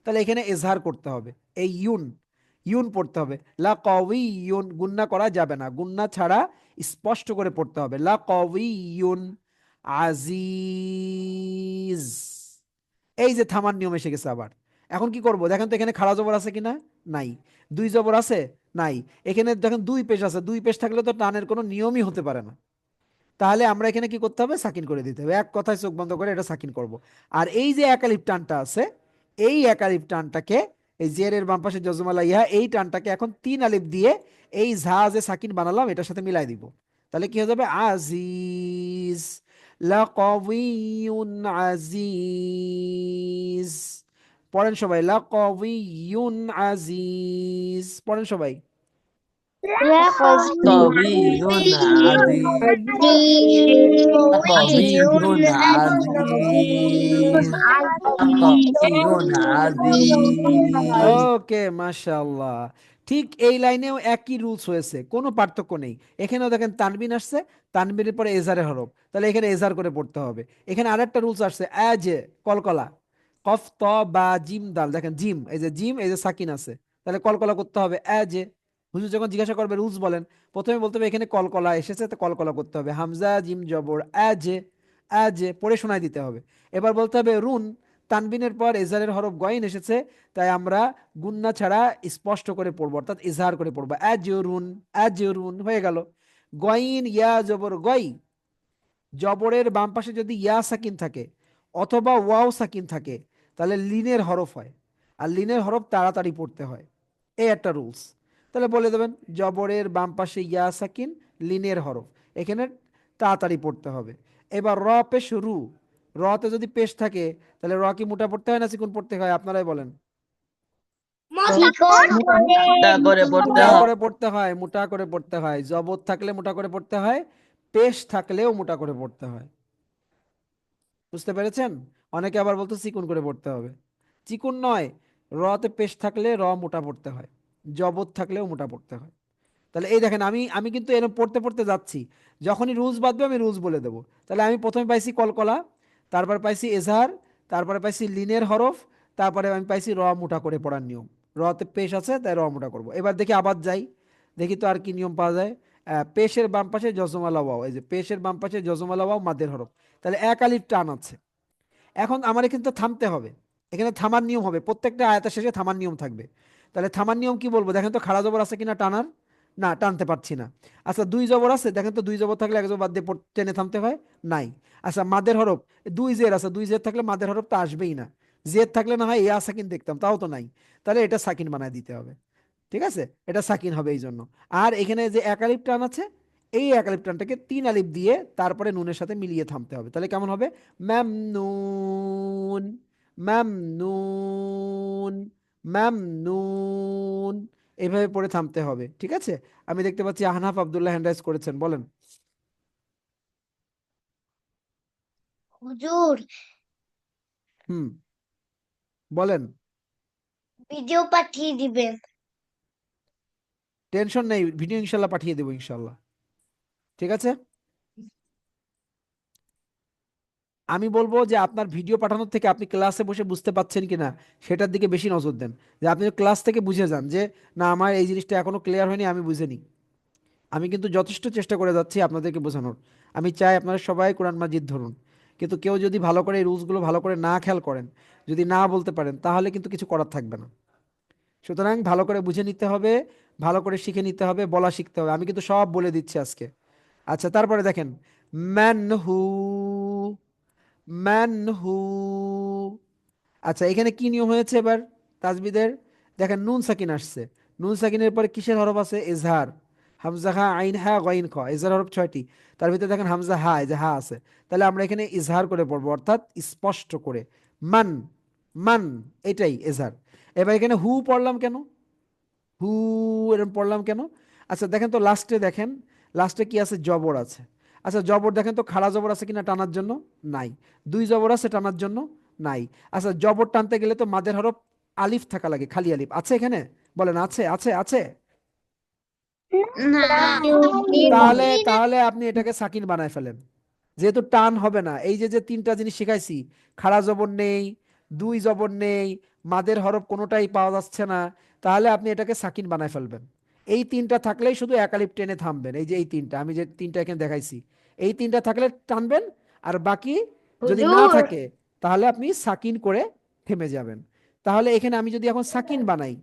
তাহলে এখানে এজহার করতে হবে, এই ইউন, ইউন পড়তে হবে। লা কওয়ি ইউন, গুন্না করা যাবে না, গুন্না ছাড়া স্পষ্ট করে পড়তে হবে। লা কওয়ি ইউন আজিজ। এই যে থামার নিয়ম এসে গেছে আবার। এখন কি করব দেখেন তো, এখানে খাড়া জবর আছে কিনা? নাই। দুই জবর আছে? নাই। এখানে দেখেন দুই পেশ আছে, দুই পেশ থাকলে তো টানের কোনো নিয়মই হতে পারে না। তাহলে আমরা এখানে কি করতে হবে? সাকিন করে দিতে হবে, এক কথায় চোখ বন্ধ করে এটা সাকিন করব। আর এই যে একালিফ টানটা আছে, এই একালিফ টানটাকে, এই জেরের বাম পাশে জজমালা ইহা, এই টানটাকে এখন তিন আলিফ দিয়ে এই ঝা যে সাকিন বানালাম এটার সাথে মিলাই দিব। তাহলে কি হয়ে যাবে? আজিজ, লাকাউইয়ুন আজিজ। পড়েন সবাই, লাকাউইয়ুন আজিজ, পড়েন সবাই। قوي عزيز قوي عزيز قوي عزيز ওকে, মাশাআল্লাহ। ঠিক এই লাইনেও একই রুলস হয়েছে, কোনো পার্থক্য নেই। এখানেও দেখেন তানবিন আসছে, তানবিনের পরে এজারে হরফ, তাহলে এখানে এজার করে পড়তে হবে। এখানে আরেকটা রুলস আসছে, আজ কলকলা, কফ ত বা জিম দাল, দেখেন জিম, এই যে জিম, এই যে সাকিন আছে, তাহলে কলকলা করতে হবে আজ। হুজুর যখন জিজ্ঞাসা করবে রুলস বলেন, প্রথমে বলতে হবে এখানে কলকলা এসেছে, তো কলকলা করতে হবে, হামজা জিম জবর আজ, আজ পড়ে শোনায় দিতে হবে। এবার বলতে হবে রুন, তানবিনের পর এজারের হরফ গয়েন এসেছে, তাই আমরা গুন্না ছাড়া স্পষ্ট করে পড়বো, অর্থাৎ ইজহার করে পড়বো, আজরুন, আজরুন হয়ে গেল। গইন ইয়া জবর গই, জবরের বাম পাশে যদি ইয়া সাকিন থাকে অথবা ওয়াও সাকিন থাকে, তাহলে লিনের হরফ হয়, আর লিনের হরফ তাড়াতাড়ি পড়তে হয়, এই একটা রুলস। তাহলে বলে দেবেন জবরের বাম পাশে ইয়া সাকিন, লিনের হরফ, এখানে তাড়াতাড়ি পড়তে হবে। এবার র পেশ রু, রতে যদি পেশ থাকে তাহলে র কি মোটা পড়তে হয় না চিকুন পড়তে হয়, আপনারাই বলেন। মোটা করে পড়তে মোটা হয়। করে পড়তে হয়, মোটা করে পড়তে হয়, জবর থাকলে মোটা করে পড়তে হয়, পেশ থাকলেও মোটা করে পড়তে হয়। বুঝতে পেরেছেন? অনেকে আবার বলতো চিকুন করে পড়তে হবে, চিকুন নয়, রতে পেশ থাকলে র মোটা পড়তে হয়, জবর থাকলেও মোটা পড়তে হয়। তাহলে এই দেখেন, আমি আমি কিন্তু এরকম পড়তে পড়তে যাচ্ছি, যখনই রুলস বাঁধবে আমি রুলস বলে দেবো। তাহলে আমি প্রথমে পাইছি কলকলা, তারপর পাইছি এজাহার, তারপরে পাইছি লিনের হরফ, তারপরে আমি পাইছি র মোটা করে পড়ার নিয়ম। রতে পেশ আছে তাই র মোটা করব। এবার দেখি আবার যাই, দেখি তো আর কি নিয়ম পাওয়া যায়। পেশের বাম পাশে জজমালা ওয়াও, এই যে পেশের বাম পাশে জজমালা ওয়াও মাদের হরফ, তাহলে এক আলিফ টান আছে। এখন আমার এখানে তো থামতে হবে, এখানে থামার নিয়ম হবে, প্রত্যেকটা আয়াতের শেষে থামার নিয়ম থাকবে। তাহলে থামার নিয়ম কি বলবো, দেখেন তো খাড়া জবর আছে কিনা টানার, না টানতে পারছি না। আচ্ছা দুই জবর আছে, দেখেন তো দুই জবর থাকলে এক জবর বাদ দিয়ে টেনে থামতে হয়, নাই। আচ্ছা মাদের হরফ, দুই জের আছে, দুই জের থাকলে মাদের হরফ তো আসবেই না, জের থাকলে না হয় ইয়া সাকিন দেখতাম, তাও তো নাই, তাহলে এটা সাকিন বানায় দিতে হবে। ঠিক আছে, এটা সাকিন হবে এই জন্য। আর এখানে যে এক আলিফ টান আছে, এই এক আলিফ টানটাকে তিন আলিফ দিয়ে তারপরে নুনের সাথে মিলিয়ে থামতে হবে, তাহলে কেমন হবে, মামনুন, মামনুন, মামনুন, এইভাবে পড়ে থামতে হবে। ঠিক আছে, আমি দেখতে পাচ্ছি আহনাফ আব্দুল্লাহ হ্যান্ড রাইজ করেছেন, বলেন। হুজুর, হুম, বলেন। ভিডিও পাঠিয়ে দিবেন। টেনশন নেই, ভিডিও ইনশাল্লাহ পাঠিয়ে দেবো ইনশাল্লাহ। ঠিক আছে, আমি বলবো যে আপনার ভিডিও পাঠানোর থেকে আপনি ক্লাসে বসে বুঝতে পাচ্ছেন কিনা সেটার দিকে বেশি নজর দেন, যে আপনি ক্লাস থেকে বুঝে যান যে না আমার এই জিনিসটা এখনো ক্লিয়ার হয়নি, আমি বুঝিনি। আমি কিন্তু যথেষ্ট চেষ্টা করে যাচ্ছি আপনাদেরকে বোঝানোর, আমি চাই আপনারা সবাই কোরআন মাজিদ ধরুন, কিন্তু কেউ যদি ভালো করে এই রুলসগুলো ভালো করে না খেয়াল করেন, যদি না বলতে পারেন, তাহলে কিন্তু কিছু করার থাকবে না। সুতরাং ভালো করে বুঝে নিতে হবে, ভালো করে শিখে নিতে হবে, বলা শিখতে হবে, আমি কিন্তু সব বলে দিচ্ছি আজকে। আচ্ছা তারপরে দেখেন, ম্যান হু, ম্যান হু, আচ্ছা এখানে কি নিয়ম হয়েছে এবার তাজবিদের, দেখেন নুন সাকিন আসছে, নুন সাকিনের পরে কিসের হরফ আছে, এজহার, হামজা হা আইন হা গইন খ, এজহার হরফ 6টি, তার ভিতরে দেখেন হামজা হা, এই যে হা আছে, তাহলে আমরা এখানে ইজহার করে পড়বো, অর্থাৎ স্পষ্ট করে, মান, মান, এটাই এজহার। এবার এখানে হু পড়লাম কেন, হু এরকম পড়লাম কেন, আচ্ছা দেখেন তো লাস্টে, দেখেন লাস্টে কি আছে, জবর আছে। আচ্ছা জবর দেখেন তো খাড়া জবর আছে কিনা টানার জন্য, নাই। দুই জবর আছে টানার জন্য, নাই। আচ্ছা জবর টানতে গেলে তো মাদের হরফ আলিফ থাকা লাগে, খালি আলিফ আছে এখানে, বলেন আছে, আছে, আছে। না, তাহলে তাহলে আপনি এটাকে সাকিন বানায় ফেলেন, যেহেতু টান হবে না। এই যে যে তিনটা জিনিস শিখাইছি, খাড়া জবর নেই, দুই জবর নেই, মাদের হরফ কোনোটাই পাওয়া যাচ্ছে না, তাহলে আপনি এটাকে সাকিন বানায় ফেলবেন। এই তিনটা থাকলেই শুধু একালিপ টেনে থামবেন, এই যে এই তিনটা আমি যে তিনটা এখানে দেখাইছি, এই তিনটা থাকলে টানবেন, আর বাকি যদি না হুজুর, থাকে তাহলে আপনি সাকিন করে থেমে যাবেন। তাহলে এখানে আমি যদি এখন সাকিন বানাই,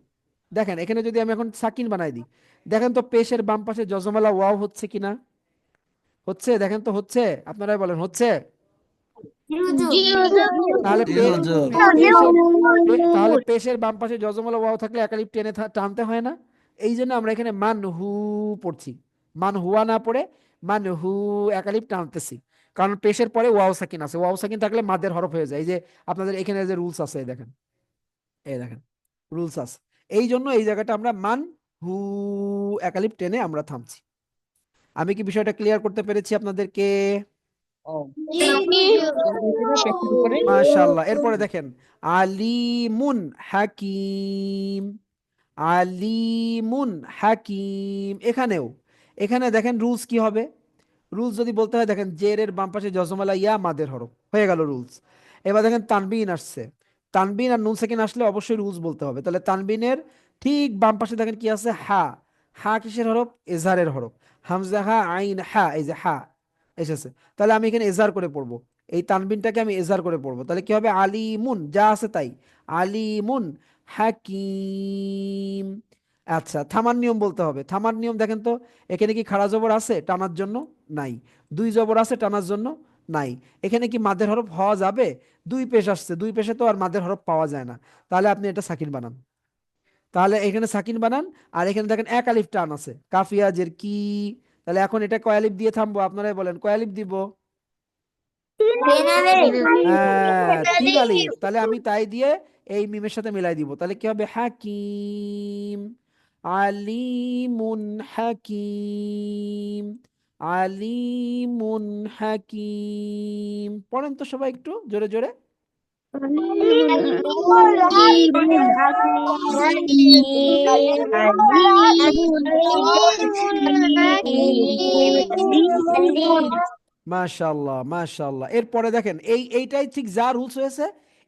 দেখেন এখানে যদি আমি এখন সাকিন বানাই দিই, দেখেন তো পেশের বাম পাশে জজমালা ওয়াও হচ্ছে কিনা, হচ্ছে, দেখেন তো হচ্ছে, আপনারাই বলেন হচ্ছে। জি হুজুর, তাহলে জি হুজুর। পেশের তাহলে হুজুর, পেশের বাম পাশে যজমলা ওয়াও থাকলে একালিপ টেনে টানতে হয় না। এই জন্য আমরা এখানে মান হু পড়ছি, মান হুয়া না পড়ে মান হু একালিপ টানতেছি, কারণ পেশের পরে ওয়াও সাকিন আছে, ওয়াও সাকিন থাকলে মাদের হরফ হয়ে যায়। এই যে আপনাদের এখানে যে রুলস আছে, এই দেখেন, এই দেখেন রুলস আছে, এই জন্য এই জায়গাটা আমরা মান হু, একালিপ টেনে আমরা থামছি। আমি কি বিষয়টা ক্লিয়ার করতে পেরেছি আপনাদেরকে? মাশাআল্লাহ। এরপরে দেখেন আলিমুন হাকিম, আলিমুন হাকিম। এখানে দেখেন রুলস কি হবে। রুলস যদি বলতে হয়, দেখেন জের এর বাম পাশে জজমালা ইয়া মাদের হরফ হয়ে গেল রুলস। এবার দেখেন তানবিন আসছে, তানবিন আর নুন সাকিন আসলে অবশ্যই রুলস বলতে হবে। তাহলে তানবিনের ঠিক বাম পাশে দেখেন কি আছে, হা। হা কিসের হরফ? এজারের হরফ। হামজা হা আইন হা, এই যে হা এসেছে। তাহলে আমি এখানে এজার করে পড়বো, এই তানবিনটাকে আমি এজার করে পড়বো। তাহলে কি হবে? আলিমুন, যা আছে তাই, আলিমুন হাকিম। আচ্ছা, থামার নিয়ম বলতে হবে। থামার নিয়ম দেখেন তো, এখানে কি খাড়া জবর আছে টানার জন্য? নাই। দুই জবর আছে টানার জন্য? নাই। এখানে কি মাদের হরফ হওয়া যাবে? দুই পেশ আসছে, দুই পেশে তো আর মাদের হরফ পাওয়া যায় না। তাহলে আপনি এটা সাকিন বানান। তাহলে এখানে সাকিন বানান। আর এখানে দেখেন এক আলিফ টান আছে, কাফিয়া জের কি। তাহলে এখন এটা কয় আলিফ দিয়ে থামবো? আপনারাই বলেন কয় আলিফ দিব? হ্যাঁ, তিন আলিফ। তাহলে আমি তাই দিয়ে এই মিমের সাথে মিলাই দিব। তাহলে কি হবে? হাকিম, আলিমুন হাকিম, আলিমুন হাকিম। পড়েন তো সবাই একটু জোরে জোরে। মাশাআল্লাহ মাশাআল্লাহ। এরপরে দেখেন এইটাই ঠিক যা রুলস হয়েছে,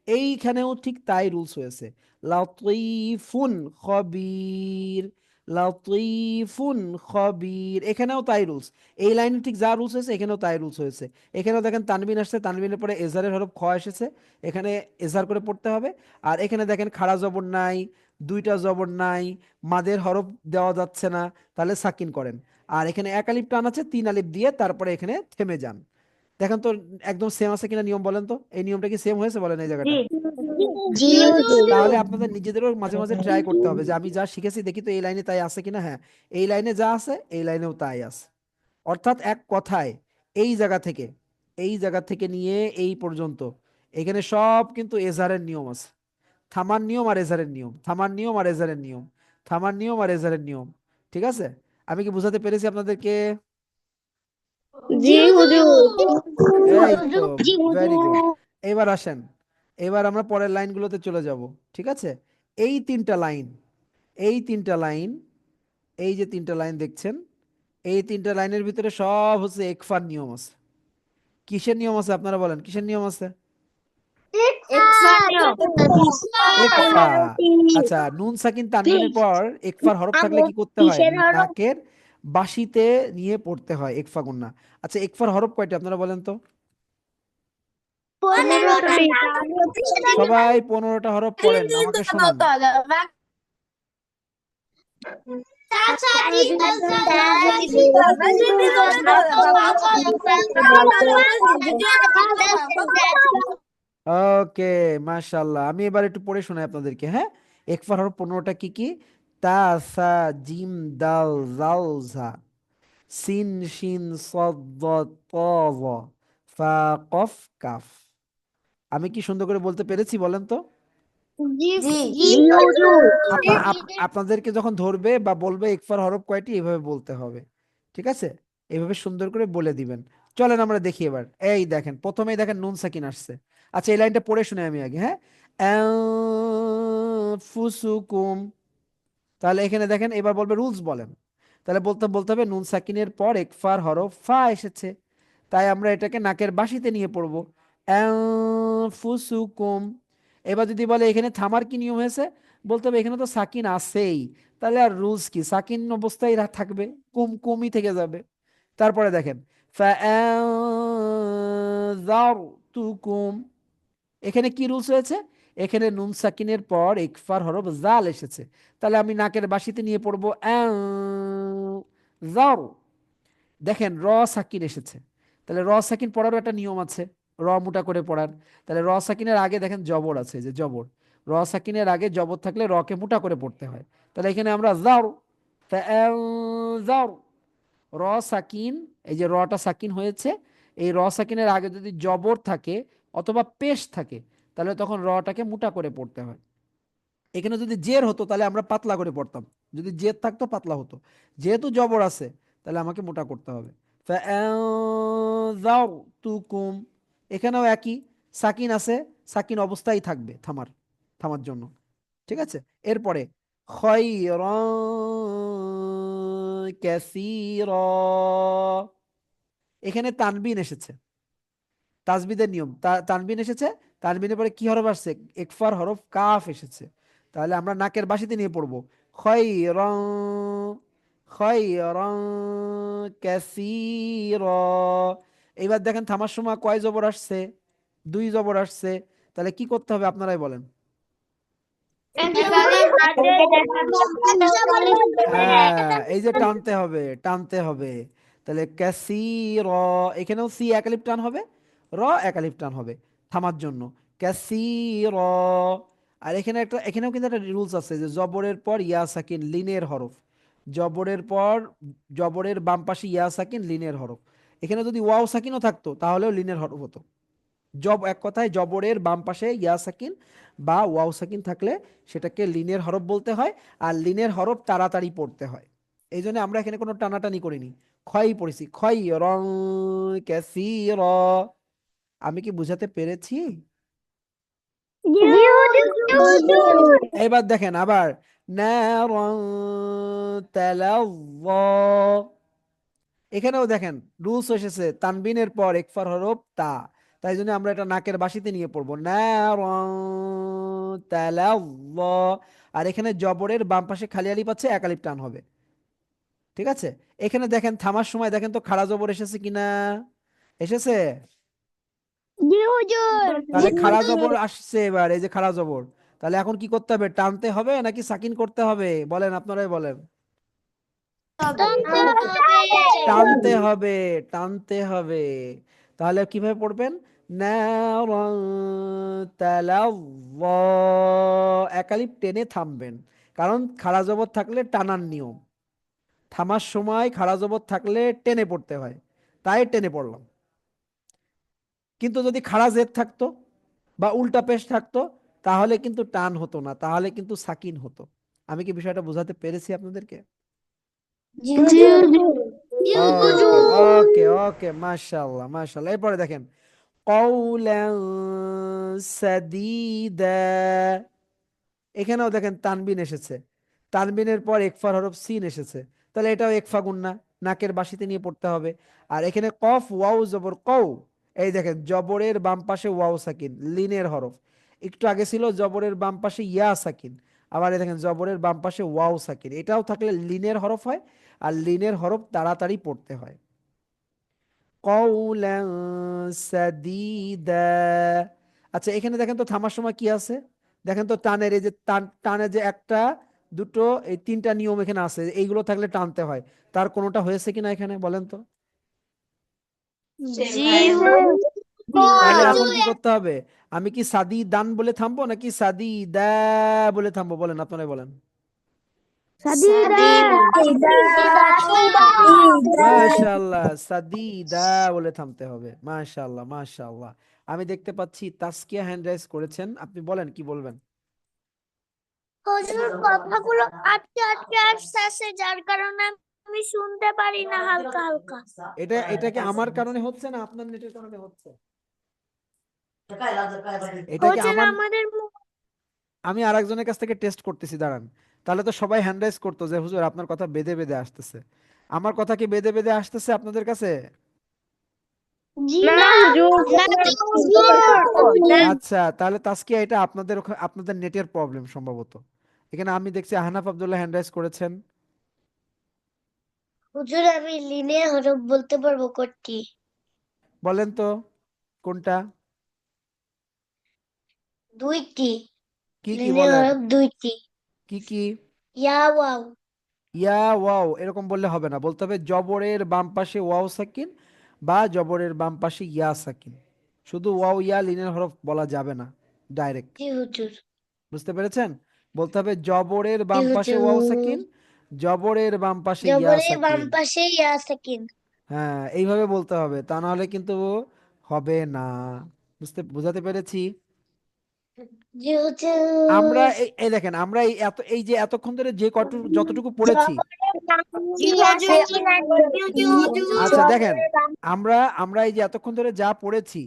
এইখানেও ঠিক তাই রুলস হয়েছে। লাতীফুন খবীর, লাতীফুন খবীর, এখানেও তাই রুলস। এই লাইনে ঠিক যা রুলস হয়েছে এখানেও তাই রুলস হয়েছে। এখানেও দেখেন তানবিন আসছে, তানবিনের পরে এজারের হরফ খ এসেছে, এখানে এজার করে পড়তে হবে। আর এখানে দেখেন খাড়া জবর নাই, দুইটা জবর নাই, মাদের হরফ দেওয়া যাচ্ছে না, তাহলে সাকিন করেন। আর এখানে এক আলিফ টান আছে, তিন আলিফ দিয়ে তারপরে এখানে থেমে যান। দেখেন তো একদম সেম আছে কিনা নিয়ম, বলেন তো এই নিয়মটা কি সেম হয়েছে বলেন এই জায়গাটা। তাহলে আপনাদের নিজেদেরও মাঝে মাঝে ট্রাই করতে হবে যে আমি যা শিখেছি দেখি তো এই লাইনে তাই আছে কিনা। হ্যাঁ, এই লাইনে যা আছে এই লাইনেও তাই আছে। অর্থাৎ এক কথায় এই জায়গা থেকে, এই জায়গা থেকে নিয়ে এই পর্যন্ত এখানে সব কিন্তু এজারের নিয়ম আছে। থামার নিয়ম আর এজারের নিয়ম, থামার নিয়ম আর এজারের নিয়ম, থামার নিয়ম আর এজারের নিয়ম। ঠিক আছে? আমি কি বুঝাতে পেরেছি আপনাদেরকে? এই তো, ভেরি গুড। এবার আসেন, এবার আমরা পরের লাইনগুলোতে চলে যাব। ঠিক আছে? এই তিনটা লাইন, এই তিনটা লাইন, এই যে তিনটা লাইন দেখছেন, এই তিনটা লাইনের ভিতরে সব হচ্ছে একফার নিয়ম আছে। কিসের নিয়ম আছে আপনারা বলেন, কিসের নিয়ম আছে? একফা। আচ্ছা, নুন সাকিন তানবিনের পর একফার হরফ থাকলে কি করতে হয়? নাকের বাসিতে নিয়ে পড়তে হয় একফা গুন্না। আচ্ছা, একফার হরফ কয়টা আপনারা বলেন তো? সবাই 15টা হরফ পড়েন, আমাকে শোনান। ওকে, মাশাআল্লাহ। আমি এবার একটু পড়ে শোনাই আপনাদেরকে। হ্যাঁ, একফার হরফ 15টা কি কি? তা, সা, জিম, দাল, জাল, জা, সিন, শিন, সদ, দদ, ত, জ, ফা, কফ, কাফ। আমি কি সুন্দর করে বলতে পেরেছি বলেন তো? আপনাদেরকে যখন ধরবে বা বলবে ইকফার হরফ কয়টি, এভাবে বলতে হবে। ঠিক আছে? এইভাবে সুন্দর করে বলে দিবেন। চলেন আমরা দেখি এবার। এই দেখেন, প্রথমেই দেখেন নুন সাকিন আসছে। আচ্ছা, এই লাইনটা পড়ে শুনে আমি আগে। হ্যাঁ, ফুসুকুম। তাহলে এখানে দেখেন, এবার বলবে রুলস বলেন। তাহলে বলতে বলতে হবে নুন সাকিনের পর ইকফার হরফ ফা এসেছে, তাই আমরা এটাকে নাকের বাসিতে নিয়ে পড়বো, ফুসুকুম। এবার যদি বলে এখানে থামার কি নিয়ম হয়েছে, বলতে হবে এখানে তো সাকিন আছেই, তাহলে আর রুলস কি, সাকিন অবস্থায় থাকবে, কুম কুমই থেকে যাবে। তারপরে দেখেন ফাআযারতুকুম, এখানে কি রুলস হয়েছে? এখানে নুন সাকিনের পর ইকফার হরফ জাল এসেছে, তাহলে আমি নাকের বাসিতে নিয়ে পড়বো জার। দেখেন র সাকিন এসেছে, তাহলে র সাকিন পড়ারও একটা নিয়ম আছে, র মোটা করে পড়ার। তাহলে র সাকিনের আগে দেখেন জবর আছে, যে জবর, র সাকিনের আগে জবর থাকলে রকে মোটা করে পড়তে হয়। তাহলে এখানে আমরা যাও, যাও, র সাকিন, এই যে রটা সাকিন হয়েছে, এই র সাকিনের আগে যদি জবর থাকে অথবা পেশ থাকে, তাহলে তখন রটাকে মোটা করে পড়তে হয়। এখানে যদি জের হতো তাহলে আমরা পাতলা করে পড়তাম, যদি জেদ থাকতো পাতলা হতো, যেহেতু জবর আছে তাহলে আমাকে মোটা করতে হবে। ফাআনযারতুকুম, এখানেও একই, সাকিন আছে, সাকিন অবস্থায় থাকবে থামার জন্য। ঠিক আছে, এরপরে খায়রান কাসীরা, এখানে তানবিন এসেছে, তাজবিদের নিয়ম, তানবিন এসেছে, তানবিনের পরে কি হরফ আসছে, ইকফার হরফ কাফ এসেছে, তাহলে আমরা নাকের বাসিতে নিয়ে পড়বো খায়রান, খায়রান কাসীরা। এইবার দেখেন থামার সময় কয় জবর আসছে, দুই জবর আসছে, তাহলে কি করতে হবে আপনারাই বলেন। এই যে টানতে হবে, টানতে হবে, তাহলে কাসীর, এখানেও সি একালিফ টান হবে, র একালিফ টান হবে থামার জন্য, কাসীর। আর এখানেও কিন্তু একটা রুলস আছে যে জবরের পর ইয়া সাকিন লিনের হরফ, জবরের পর জবরের বাম পাশে ইয়া সাকিন লিনের হরফ, এখানে যদি ওয়াও সাকিনও থাকতো তাহলেও লিনের হরফ হতো। এক কথায় জবরের বাম পাশে ইয়া সাকিন বা ওয়াও সাকিন থাকলে সেটাকে লিনের হরফ বলতে হয়, আর লিনের হরফ তাড়াতাড়ি পড়তে হয়। এই জন্য আমরা এখানে কোনো টানাটানি করিনি, ক্ষয় পড়েছি, ক্ষয় রং ক্যাসির। আমি কি বুঝাতে পেরেছি? জি হুজুর। এবার দেখেন আবার নারন তালাজ্জা, এখানেও দেখেন রুলস এসেছে তানবিনের পর একফার হরফ তা, তাই জন্য আমরা এটা নাকের বাসিতে নিয়ে পড়বো নারন তালাজ্জা। আর এখানে জবরের বাম পাশে খালি আলিফ আছে, এক আলিফ টান হবে। ঠিক আছে, এখানে দেখেন থামার সময় দেখেন তো খাড়া জবর এসেছে কিনা, এসেছে? জি হুজুর। তাহলে খাড়া জবর আসছে, এবার এই যে খাড়া জবর, তাহলে এখন কি করতে হবে, টানতে হবে নাকি সাকিন করতে হবে, বলেন, আপনারাই বলেন। টানতে হবে, টানতে হবে। তাহলে কিভাবে পড়বেন, নারান তালাজ্জা, একালিপ টেনে থামবেন, কারণ খাড়া জবর থাকলে টানার নিয়ম, থামার সময় খাড়া জবর থাকলে টেনে পড়তে হয়, তাই টেনে পড়লাম। কিন্তু যদি খাড়া জেদ থাকতো বা উল্টা পেশ থাকতো তাহলে কিন্তু টান হতো না, তাহলে কিন্তু সাকিন হতো। আমি কি বিষয়টা বোঝাতে পেরেছি আপনাদেরকে? জি হুজুর। ওকে ওকে ওকে, মাশাআল্লাহ মাশাআল্লাহ। এরপরে দেখেন কওলান সাদীদা, এখানেও দেখেন তানবিন এসেছে, তানবিনের পর একফার হরফ সিন এসেছে, তাহলে এটাও একফা গুন্না, নাকের বাসিতে নিয়ে পড়তে হবে। আর এখানে কফ ওয়াও জবর কও, এই দেখেন জবরের বাম পাশে ওয়াও সাকিন লিনের হরফ, একটু আগে ছিল জবরের বাম পাশে ইয়া সাকিন, আবার এই দেখেন জবরের বাম পাশে ওয়াও সাকিন, এটাও থাকলে লিনের হরফ হয়, আর লিনের হরফ তাড়াতাড়ি পড়তে হয়। কওলান সাদীদা। আচ্ছা এখানে দেখেন তো থামার সময় কি আছে, দেখেন তো টানের এই যে টানে যে একটা দুটো এই তিনটা নিয়ম এখানে আছে, এইগুলো থাকলে টানতে হয়, তার কোনোটা হয়েছে কিনা এখানে বলেন তো। জি হুজুর। তাহলে এখন কি করতে হবে, আমি কি সাদি দান বলে থামবো নাকি সাদি দা বলে থামবো, বলেন, আপনারাই বলেন। সাদিদা। মাশাআল্লাহ, সাদিদা বলে থামতে হবে, মাশাআল্লাহ মাশাআল্লাহ। আমি দেখতে পাচ্ছি তাসকিয়া হ্যান্ড রাইজ করেছেন, আপনি বলেন কি বলবেন। হুজুর কথাগুলো আটকে আটকে আসছে যার কারণে আমি শুনতে পারি না হালকা হালকা। এটা কি আমার কারণে হচ্ছে না আপনার নেটের কারণে হচ্ছে, এটা কি হুজুর আমার, আমাদের আমি আরেকজনের কাছ থেকে টেস্ট করতেছি, দাঁড়ান, তাহলে তো সবাই হ্যান্ড রাইজ করতো যে হুজুর আপনার কথা বেঁধে বেঁধে আসতেছে, আমার কথা কি বেঁধে বেঁধে আসতেছে আপনাদের কাছে? জি না হুজুর। না তো হুজুর। আচ্ছা তাহলে তাসকিয়া এটা আপনাদের নেটের প্রবলেম সম্ভবত। এখানে আমি দেখছি আহনাফ আব্দুল্লাহ হ্যান্ড রাইজ করেছেন, হুজুর আমি লিনে হরফ বলতে পারবো কোনটি? বলেন তো কোনটা, দুইটি। কি কি লিনে বলেন, হরফ দুইটি। কি কি? ইয়া ওয়াও। ইয়া ওয়াও এরকম বললে হবে না, বলতে হবে জবরের বাম পাশে ওয়াও সাকিন বা জবরের বাম পাশে ইয়া সাকিন, শুধু ওয়াও ইয়া লিনের হরফ বলা যাবে না ডাইরেক্ট। জি হুজুর। বুঝতে পেরেছেন? বলতে হবে জবরের জি বাম পাশে ওয়াও হুজুর। সাকিন, জবরের বাম পাশে ইয়া জবরের বাম সাকিন। পাশে ইয়া সাকিন। হ্যাঁ এইভাবে বলতে হবে, তা নাহলে কিন্তু হবে না। বোঝাতে পেরেছি? আমরা এই দেখেন, আমরা এই যে এতক্ষণ ধরে যে যতটুকু পড়েছি, আচ্ছা দেখেন, আমরা আমরা এই যে এতক্ষণ ধরে যা পড়েছি,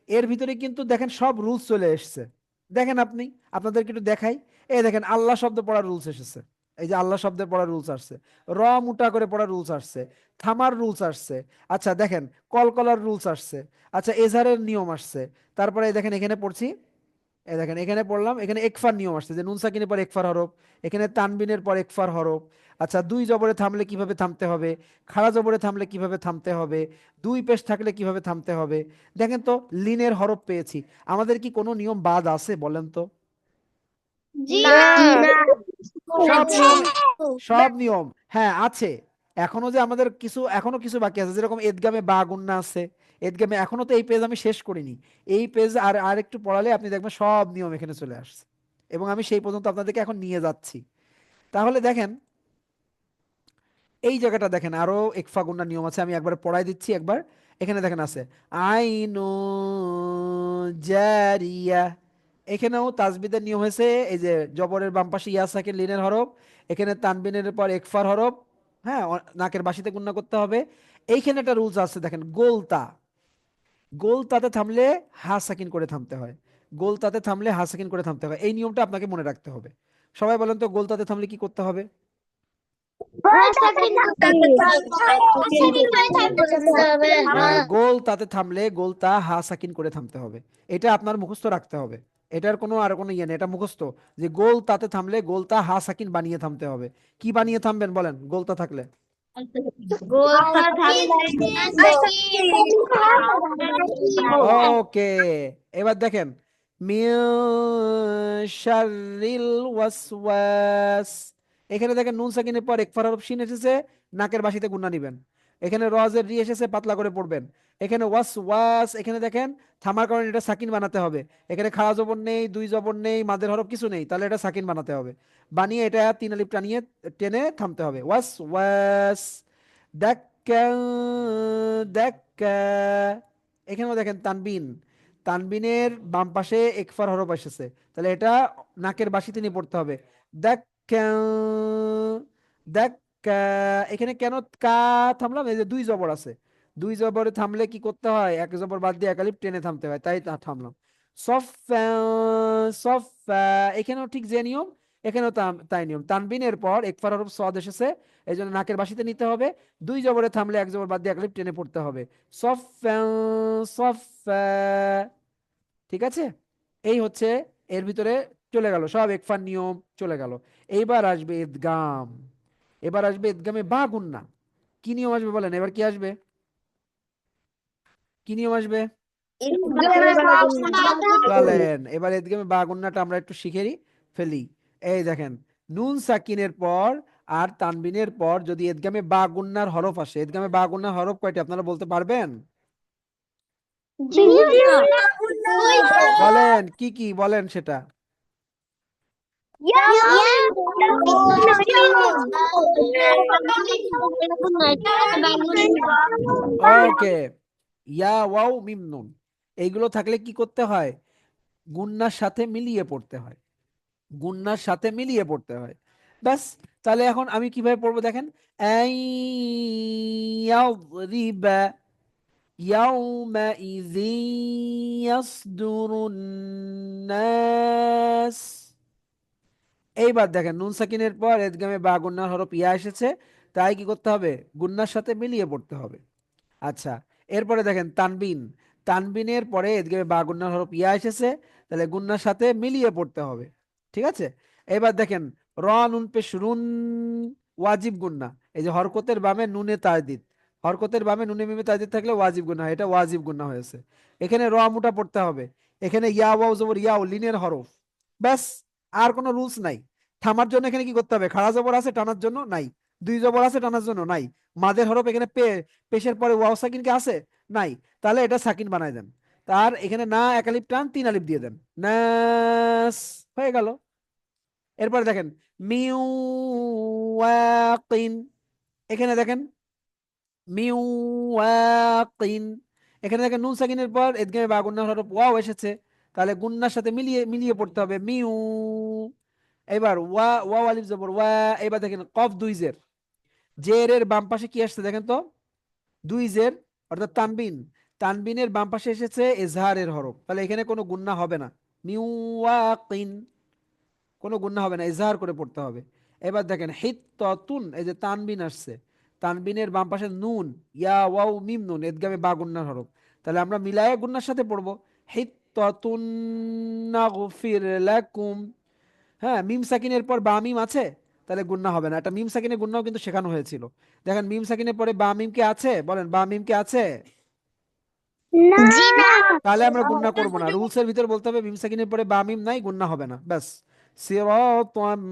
এর ভিতরে কিন্তু দেখেন সব রুলস চলে এসেছে। দেখেন আপনাদেরকে একটু দেখাই। এই দেখেন, আল্লাহ শব্দ পড়ার রুলস এসেছে। এই যে আল্লাহ শব্দের পড়ার রুলস আসছে, র মুটা করে পড়ার রুলস আসছে, থামার রুলস আসছে। আচ্ছা দেখেন, কলকলার রুলস আসছে। আচ্ছা, এজারের নিয়ম আসছে। তারপরে এই দেখেন এখানে পড়ছি, এই দেখেন এখানে পড়লাম, এখানে একফার নিয়ম আসছে, যে নুন সাকিনের পর একফার হরফ, এখানে তানবিনের পর একফার হরফ। আচ্ছা, দুই জবরে থামলে কিভাবে থামতে হবে, খাড়া জবরে থামলে কিভাবে থামতে হবে, দুই পেশ থাকলে কিভাবে থামতে হবে। দেখেন তো, লিনের হরফ পেয়েছি। আমাদের কি কোনো নিয়ম বাদ আছে বলেন তো? সব নিয়ম, সব নিয়ম হ্যাঁ আছে। এখনো কিছু বাকি আছে, যেরকম এদগামে বা গুন্না আছে। এদগামে এখনো তো এই পেজ আমি শেষ করিনি। এই পেজ আর একটু পড়ালে আপনি দেখবেন সব নিয়ম এখানে চলে আসছে, এবং আমি সেই পর্যন্ত আপনাদেরকে এখন নিয়ে যাচ্ছি। তাহলে দেখেন, এই জায়গাটা দেখেন, আরো একফা গুন্নার নিয়ম আছে, আমি একবার পড়াই দিচ্ছি একবার। এখানে দেখেন আছে আইনু জারিয়া। এখানেও তাসবিদের নিয়ম হয়েছে, এই যে জবরের বাম পাশে ইয়া সাকিন লিনের হরফ, এখানে তানবিনের পর একফার হরফ। হ্যাঁ, নাকের বাসিতে গুন্না করতে হবে। এইখানে একটা রুলস আছে দেখেন, গোলতা। গোলতাতে থামলে হা সাকিন করে থামতে হয়। গোলতাতে থামলে হা সাকিন করে থামতে হয়, এই নিয়মটা আপনাকে মনে রাখতে হবে। সবাই বলেন তো, গোলতাতে থামলে কি করতে হবে? গোল তাতে থামলে গোলতা হা সাকিন করে থামতে হবে। এটা আপনার মুখস্থ রাখতে হবে। এটার আর কোনো ইয়ে নেই, এটা মুখস্থ। যে গোল তাতে থামলে গোলতা হা সাকিন বানিয়ে থামতে হবে। কি বানিয়ে থামবেন বলেন গোলতা থাকলে? ওকে, এবার দেখেন, মিন শাররিল ওয়াসওয়াস। এখানে দেখেন নুন সাকিনের পর একফার হরফ শিন এসেছে, নাকের বাসিতে গুণা নিবেন। এখানে রজের রি এসেছে, পাতলা করে পড়বেন। এখানে ওয়াসওয়াস, এখানে দেখেন থামার কারণে এটা সাকিন বানাতে হবে। এখানে খাড়া জবর নেই, দুই জবর নেই, মাদের হরফ কিছু নেই, তাহলে এটা সাকিন বানাতে হবে। বানিয়ে এটা তিন আলিফ টানিয়ে টেনে থামতে হবে। ওয়াসওয়াস। দাক্কা দাক্কা। এখানেও দেখেন তানবিন, তানবিনের বাম পাশে একফার হরফ এসেছে, তাহলে এটা নাকের বাসিতে নিয়ে পড়তে হবে। দাক্কা দাক্কা। এখানে কেন কা থামলাম? এই যে দুই জবর আছে, দুই জবরে থামলে কি করতে হয়? এক জবর বাদ দিয়ে এক আলিফ টেনে থামতে হয়, তাই থামলাম। সফা সফা। এখানেও ঠিক যে নিয়ম, এখানেও তাই নিয়ম। তানবিনের পর একফার হরফ সদ এসেছে, এই জন্য নাকের বাসিতে নিতে হবে। দুই জবরে থামলে এক জবর বাদ দিয়ে এক আলিফ টেনে পড়তে হবে। সফা সফা। ঠিক আছে, এই হচ্ছে এর ভিতরে চলে গেল সব একফার নিয়ম চলে গেল। এইবার আসবে ইদগাম। এবার আসবে ইদগামে বা গুন্না। কি নিয়ম আসবে বলেন? এবার কি আসবে? কি নিয়ম আসবে বলেন? এবার ইদগামে বা গুন্নাটা আমরা একটু শিখে ফেলি। এই দেখেন, নুন সাকিনের পর আর তানবিনের পর যদি ইদগামে বা গুন্নার হরফ আসে, ইদগামে বা গুন্নার হরফ কয়টি আপনারা বলতে পারবেন? বলেন কি কি, বলেন সেটা। ওকে, ইয়া ওয়াও মিম নুন, এইগুলো থাকলে কি করতে হয়? গুন্নার সাথে মিলিয়ে পড়তে হয়, গুন্নার সাথে মিলিয়ে পড়তে হয়। ব্যাস। তাহলে এখন আমি কিভাবে পড়বো দেখেন, আইয়াযরিবা ইয়াউমাইযিন ইয়াসদুরুন নাস। এইবার দেখেন, নুন সাকিনের পর ইদগামে বা গুন্নার হরফ ইয়া এসেছে, তাই কি করতে হবে? গুন্নার সাথে মিলিয়ে পড়তে হবে। আচ্ছা, এরপরে দেখেন তানবিন, তানবিনের পরে ইদগামে বা গুন্নার হরফ ইয়া এসেছে, তাহলে গুন্নার সাথে মিলিয়ে পড়তে হবে। ঠিক আছে, এবার দেখেন র নুন পেশ রুন, ওয়াজিব গুন্না। এই যে হরকতের বামে নুনে তাজদিদ, হরকতের বামে নুনে মিমে তাজদিদ থাকলে ওয়াজিব গুন্না, এটা ওয়াজিব গুন্না হয়েছে। এখানে র মুটা পড়তে হবে। এখানে ইয়া ওয়াও জবর ইয়াও লিনের হরফ। ব্যাস, আর কোনো রুলস নাই। থামার জন্য এখানে কি করতে হবে? খাড়া জবর আছে, টানার জন্য নাই। দুই জবর আছে, টানার জন্য নাই। মাদের হরফ এখানে পেশের পরে ওয়াও সাকিন কি আছে? নাই। তাহলে এটা সাকিন বানাই দেন। তার এখানে না এক আলিফ টান, তিন আলিফ দিয়ে দেন, নাস, হয়ে গেল। এরপরে দেখেন মিউয়াকিন। এখানে দেখেন মিউয়াকিন, এখানে দেখেন নুন সাকিনের পর ইদগামে বা গুন্নার হরফ ওয়াও এসেছে, তাহলে গুন্নার সাথে মিলিয়ে মিলিয়ে পড়তে হবে মিউ। এবার ওয়া ওয়া আলিফ জবর ওয়া। এবার দেখেন কফ দুই জের, জের এর বাম পাশে কি আসছে দেখেন তো, দুই জের অর্থাৎ তানবিন। তানবিনের বাম পাশে এসেছে এজহারের হরফ, তাহলে এখানে কোনো গুন্না হবে না। মিওয়াকিন, কোনো গুন্না হবে না, ইজহার করে পড়তে হবে। এবার দেখেন হিত্তাতুন, এই যে তানবিন আসছে, তানবিনের বাম পাশে নুন, ইয়া ওয়াও মিম নুন, এদগামে বা গুন্নার হরফ, তাহলে আমরা মিলায়ে গুন্নার সাথে পড়বো হিত্তাতুন নাগফির লাকুম। হ্যাঁ, মিম সাকিনের পর বা মিম আছে, তাহলে গুন্না হবে না। একটা মিম সাকিনের গুন্নাও কিন্তু শেখানো হয়েছিল। দেখেন মিম সাকিনের পরে বা মিম কি আছে, বলেন বা মিম কি আছে? না। জি না। তাহলে আমরা গুন্না করব না, রুলস এর ভিতর বলতে হবে মিম সাকিনের পরে বা মিম নাই, গুন্না হবে না, ব্যাস। সিরাতাম,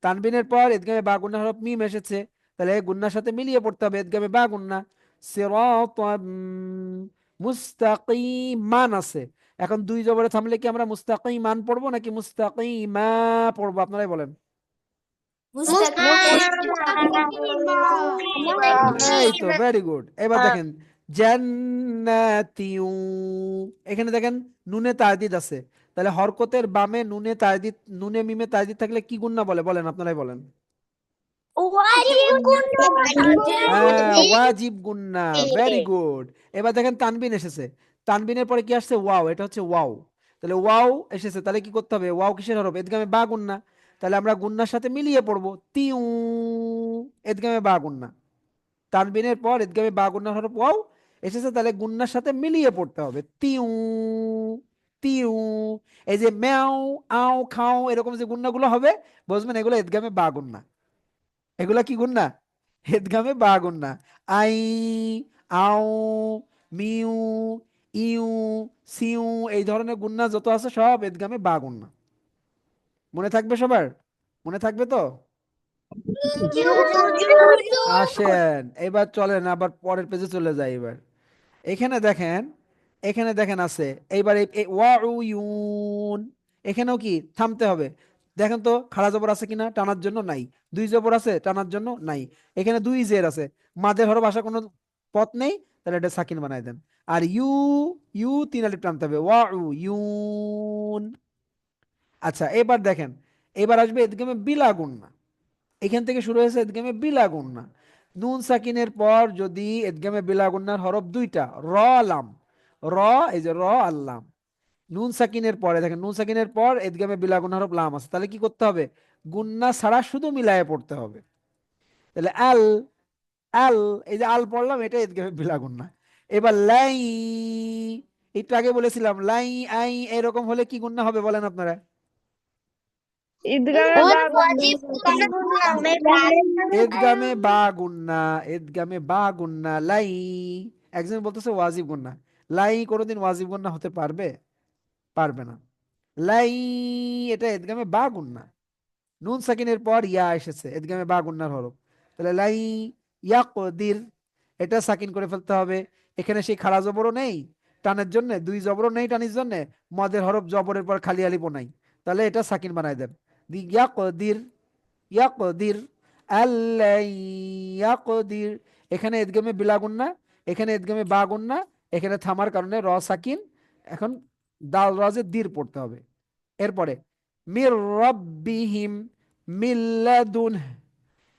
তানবিনের পর ইদগামে বা গুন্না হরফ মিম এসেছে, তাহলে গুন্নার সাথে মিলিয়ে পড়তে হবে ইদগামে বা গুন্না। সিরাতাম মুস্তাকিমান আছে, এখন দুই জবরে থামলে কি আমরা মুস্তাকিমান পড়বো নাকি মুস্তাকিমা পড়বো, আপনারাই বলেন। এই তো ভেরি গুড। এবার দেখেন জান্নাতিউ, এখানে দেখেন নুনে তাজদিদ আছে, তাহলে হরকতের বামে নুনে তাজদিদ, নুনে মিমে তাজদিদ থাকলে কি গুন্না বলে, বলেন আপনারাই বলেন। ওয়াজিব গুন্না। হ্যাঁ, ওয়াজিব গুন্না, ভেরি গুড। এবার দেখেন তানবিন এসেছে, তানবিনের পরে কি আসছে, ওয়াও, এটা হচ্ছে ওয়াও, তাহলে ওয়াও এসেছে, তাহলে কি করতে হবে, ওয়াও কিসের হরফ, এদগামে বা গুন্না, তাহলে আমরা গুন্নার সাথে মিলিয়ে পড়বো তিউ, এদগামে বা গুন্না। তানবিনের পর ইদগামে বা গুন্নার হরফ ওয়াও এসেছে, তাহলে গুন্নার সাথে মিলিয়ে পড়তে হবে তিউ তিউ। এই যে ম্যাও আও খাও এরকম যে গুন্নাগুলো হবে, বুঝবেন এগুলো ইদগামে বা গুন্না। এগুলা কি গুন্না? ইদগামে বা গুন্না। আই, আও, মিউ, ইউ, সিউ, এই ধরনের গুন্না যত আছে সব ইদগামে বা গুন্না। মনে থাকবে সবার? মনে থাকবে তো? আসেন এবার চলেন আবার পরের পেজে চলে যাই। এবার এখানে দেখেন, এখানে দেখেন আছে, এইবার ওয়াউয়ুন, এখানেও কি থামতে হবে। দেখেন তো খাড়া জবর আছে কিনা, টানার জন্য নাই। দুই জবর আছে, টানার জন্য নাই। এখানে দুই জের আছে, মাদের হরফ আসার কোনো পথ নেই, তাহলে এটা সাকিন বানাই দেন। আর ইউ, ইউ তিন আলিফ টানতে হবে, ওয়াউয়ুন। আচ্ছা এবার দেখেন, এবার আসবে এদিকে বিলা গুন্না, এখান থেকে শুরু হয়েছে এদগামে বিলা গুন্না। নুন সাকিনের পর যদি এদগামে বিলা গুন্নার হরফ দুইটা, র লাম, র, এই যে র আল্লাম, নুন সাকিনের পরে দেখেন, নুন সাকিনের পর এদগামে বিলা গুন্নার হরফ লাম আছে, তাহলে কি করতে হবে, গুন্না ছাড়া শুধু মিলায়ে পড়তে হবে। তাহলে আল, আল, এই যে আল পড়লাম, এটা এদগামে বিলা গুন্না। এবার লাই, একটু আগে বলেছিলাম লাই আই, এরকম হলে কি গুন্না হবে বলেন আপনারা? এদগামে বা গুন্না, এদগামে বা গুন্না লাই। একজন বলতেছে ওয়াজিব গুন্না, লাই কোনোদিন ওয়াজিব গুন্না হতে পারবে? পারবে না। লাই, এটা এদগামে বা গুন্না, নুন সাকিনের পর ইয়া এসেছে এদগামে বা গুন্নার হরফ, তাহলে লাই ইয়াকদির, এটা সাকিন করে ফেলতে হবে। এখানে সেই খাড়া জবরও নেই টানের জন্য, দুই জবরও নেই টানির জন্য, মদের হরফ জবরের পর খালি আলিফও নাই, তাহলে এটা সাকিন বানাই দেন। ইয়াকদির, ইয়াকদির, আল্লাই ইয়াকদির, এখানে ইদগামে বিলা গুন্না, এখানে ইদগামে বা গুন্না, এখানে থামার কারণে র সাকিন, এখন দাল রাজে দীর পড়তে হবে। এরপরে মির রব্বিহিম মিল্লাদুন,